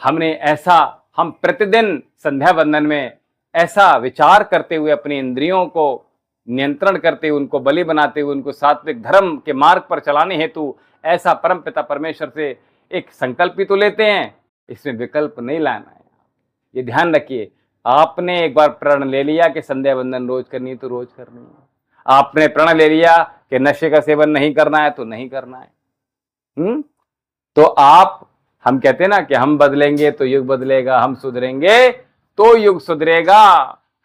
हमने ऐसा, हम प्रतिदिन संध्या वंदन में ऐसा विचार करते हुए अपनी इंद्रियों को नियंत्रण करते हुए, उनको बलि बनाते हुए, उनको सात्विक धर्म के मार्ग पर चलाने हेतु ऐसा परम पिता परमेश्वर से एक संकल्प भी तो लेते हैं। इसमें विकल्प नहीं लाना है, ये ध्यान रखिए। आपने एक बार प्रण ले लिया कि संध्या वंदन रोज करनी है तो रोज करनी है। आपने प्रण ले लिया कि नशे का सेवन नहीं करना है तो नहीं करना है। तो आप, हम कहते हैं ना कि हम बदलेंगे तो युग बदलेगा, हम सुधरेंगे तो युग सुधरेगा।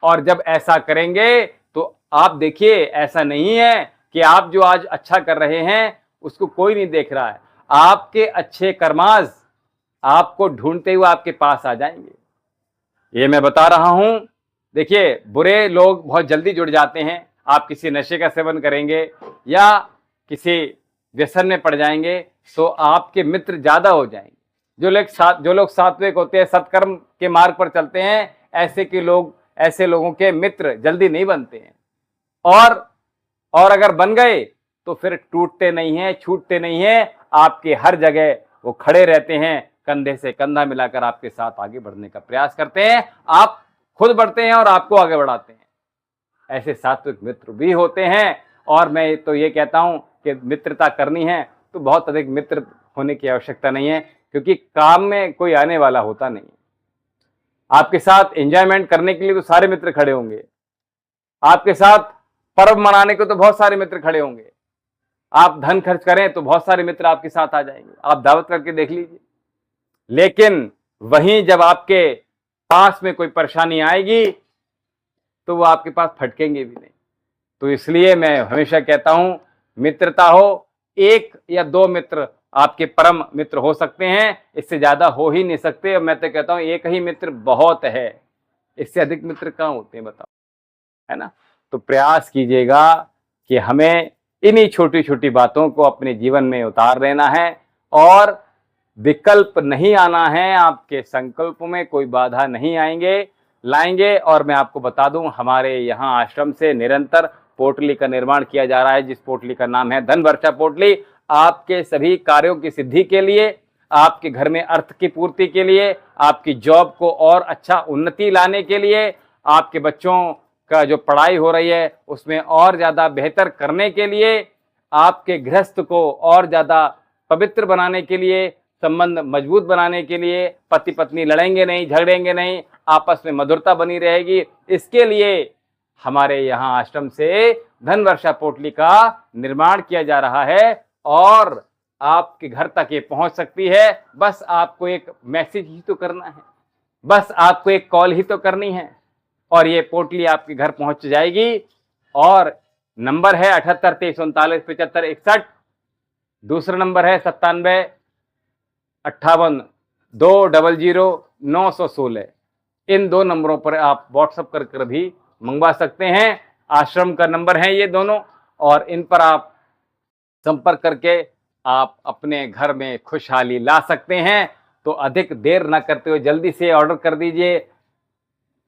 और जब ऐसा करेंगे तो आप देखिए, ऐसा नहीं है कि आप जो आज अच्छा कर रहे हैं उसको कोई नहीं देख रहा है। आपके अच्छे कर्माज आपको ढूंढते हुए आपके पास आ जाएंगे, ये मैं बता रहा हूं। देखिए, बुरे लोग बहुत जल्दी जुड़ जाते हैं। आप किसी नशे का सेवन करेंगे या किसी व्यसन में पड़ जाएंगे तो आपके मित्र ज्यादा हो जाएंगे। जो लोग सात्विक होते हैं, सत्कर्म के मार्ग पर चलते हैं, ऐसे लोगों के मित्र जल्दी नहीं बनते हैं। और अगर बन गए तो फिर टूटते नहीं हैं, छूटते नहीं हैं, आपके हर जगह वो खड़े रहते हैं, कंधे से कंधा मिलाकर आपके साथ आगे बढ़ने का प्रयास करते हैं। आप खुद बढ़ते हैं और आपको आगे बढ़ाते हैं। ऐसे सात्विक मित्र भी होते हैं। और मैं तो ये कहता हूं कि मित्रता करनी है तो बहुत अधिक मित्र होने की आवश्यकता नहीं है, क्योंकि काम में कोई आने वाला होता नहीं। आपके साथ एंजॉयमेंट करने के लिए तो सारे मित्र खड़े होंगे, आपके साथ पर्व मनाने को तो बहुत सारे मित्र खड़े होंगे, आप धन खर्च करें तो बहुत सारे मित्र आपके साथ आ जाएंगे, आप दावत करके देख लीजिए। लेकिन वहीं जब आपके पास में कोई परेशानी आएगी तो वो आपके पास फटकेंगे भी नहीं। तो इसलिए मैं हमेशा कहता हूं, मित्रता हो, एक या दो मित्र आपके परम मित्र हो सकते हैं, इससे ज्यादा हो ही नहीं सकते। और मैं तो कहता हूं एक ही मित्र बहुत है, इससे अधिक मित्र कहाँ होते हैं बताओ, है ना। तो प्रयास कीजिएगा कि हमें इन्हीं छोटी छोटी बातों को अपने जीवन में उतार लेना है और विकल्प नहीं आना है, आपके संकल्प में कोई बाधा नहीं लाएंगे। और मैं आपको बता दूं, हमारे यहाँ आश्रम से निरंतर पोटली का निर्माण किया जा रहा है, जिस पोटली का नाम है धन वर्षा पोटली। आपके सभी कार्यों की सिद्धि के लिए, आपके घर में अर्थ की पूर्ति के लिए, आपकी जॉब को और अच्छा उन्नति लाने के लिए, आपके बच्चों का जो पढ़ाई हो रही है उसमें और ज़्यादा बेहतर करने के लिए, आपके गृहस्थ को और ज़्यादा पवित्र बनाने के लिए, संबंध मजबूत बनाने के लिए, पति पत्नी लड़ेंगे नहीं, झगड़ेंगे नहीं, आपस में मधुरता बनी रहेगी, इसके लिए हमारे यहाँ आश्रम से धन वर्षा पोटली का निर्माण किया जा रहा है और आपके घर तक ये पहुंच सकती है। बस आपको एक मैसेज ही तो करना है, बस आपको एक कॉल ही तो करनी है और ये पोटली आपके घर पहुंच जाएगी। और नंबर है 78 23 39 75 61, दूसरा नंबर है 97 58 200 916। इन दो नंबरों पर आप व्हाट्सएप कर भी मंगवा सकते हैं। आश्रम का नंबर है ये दोनों, और इन पर आप संपर्क करके आप अपने घर में खुशहाली ला सकते हैं। तो अधिक देर न करते हुए जल्दी से ऑर्डर कर दीजिए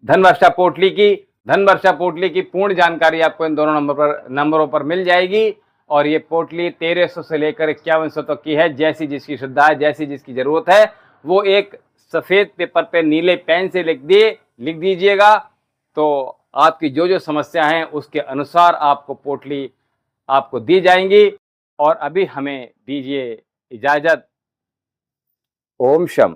धन वर्षा पोटली की। धन वर्षा पोटली की पूर्ण जानकारी आपको इन दोनों नंबरों पर मिल जाएगी। और ये पोटली 1300 से लेकर 5100 तक की है। जैसी जिसकी श्रद्धा है, जैसी जिसकी जरूरत है, वो एक सफेद पेपर पे नीले पेन से लिख दीजिएगा। तो आपकी जो जो समस्या है उसके अनुसार आपको पोटली आपको दी जाएंगी। और अभी हमें दीजिए इजाजत। ओम शम।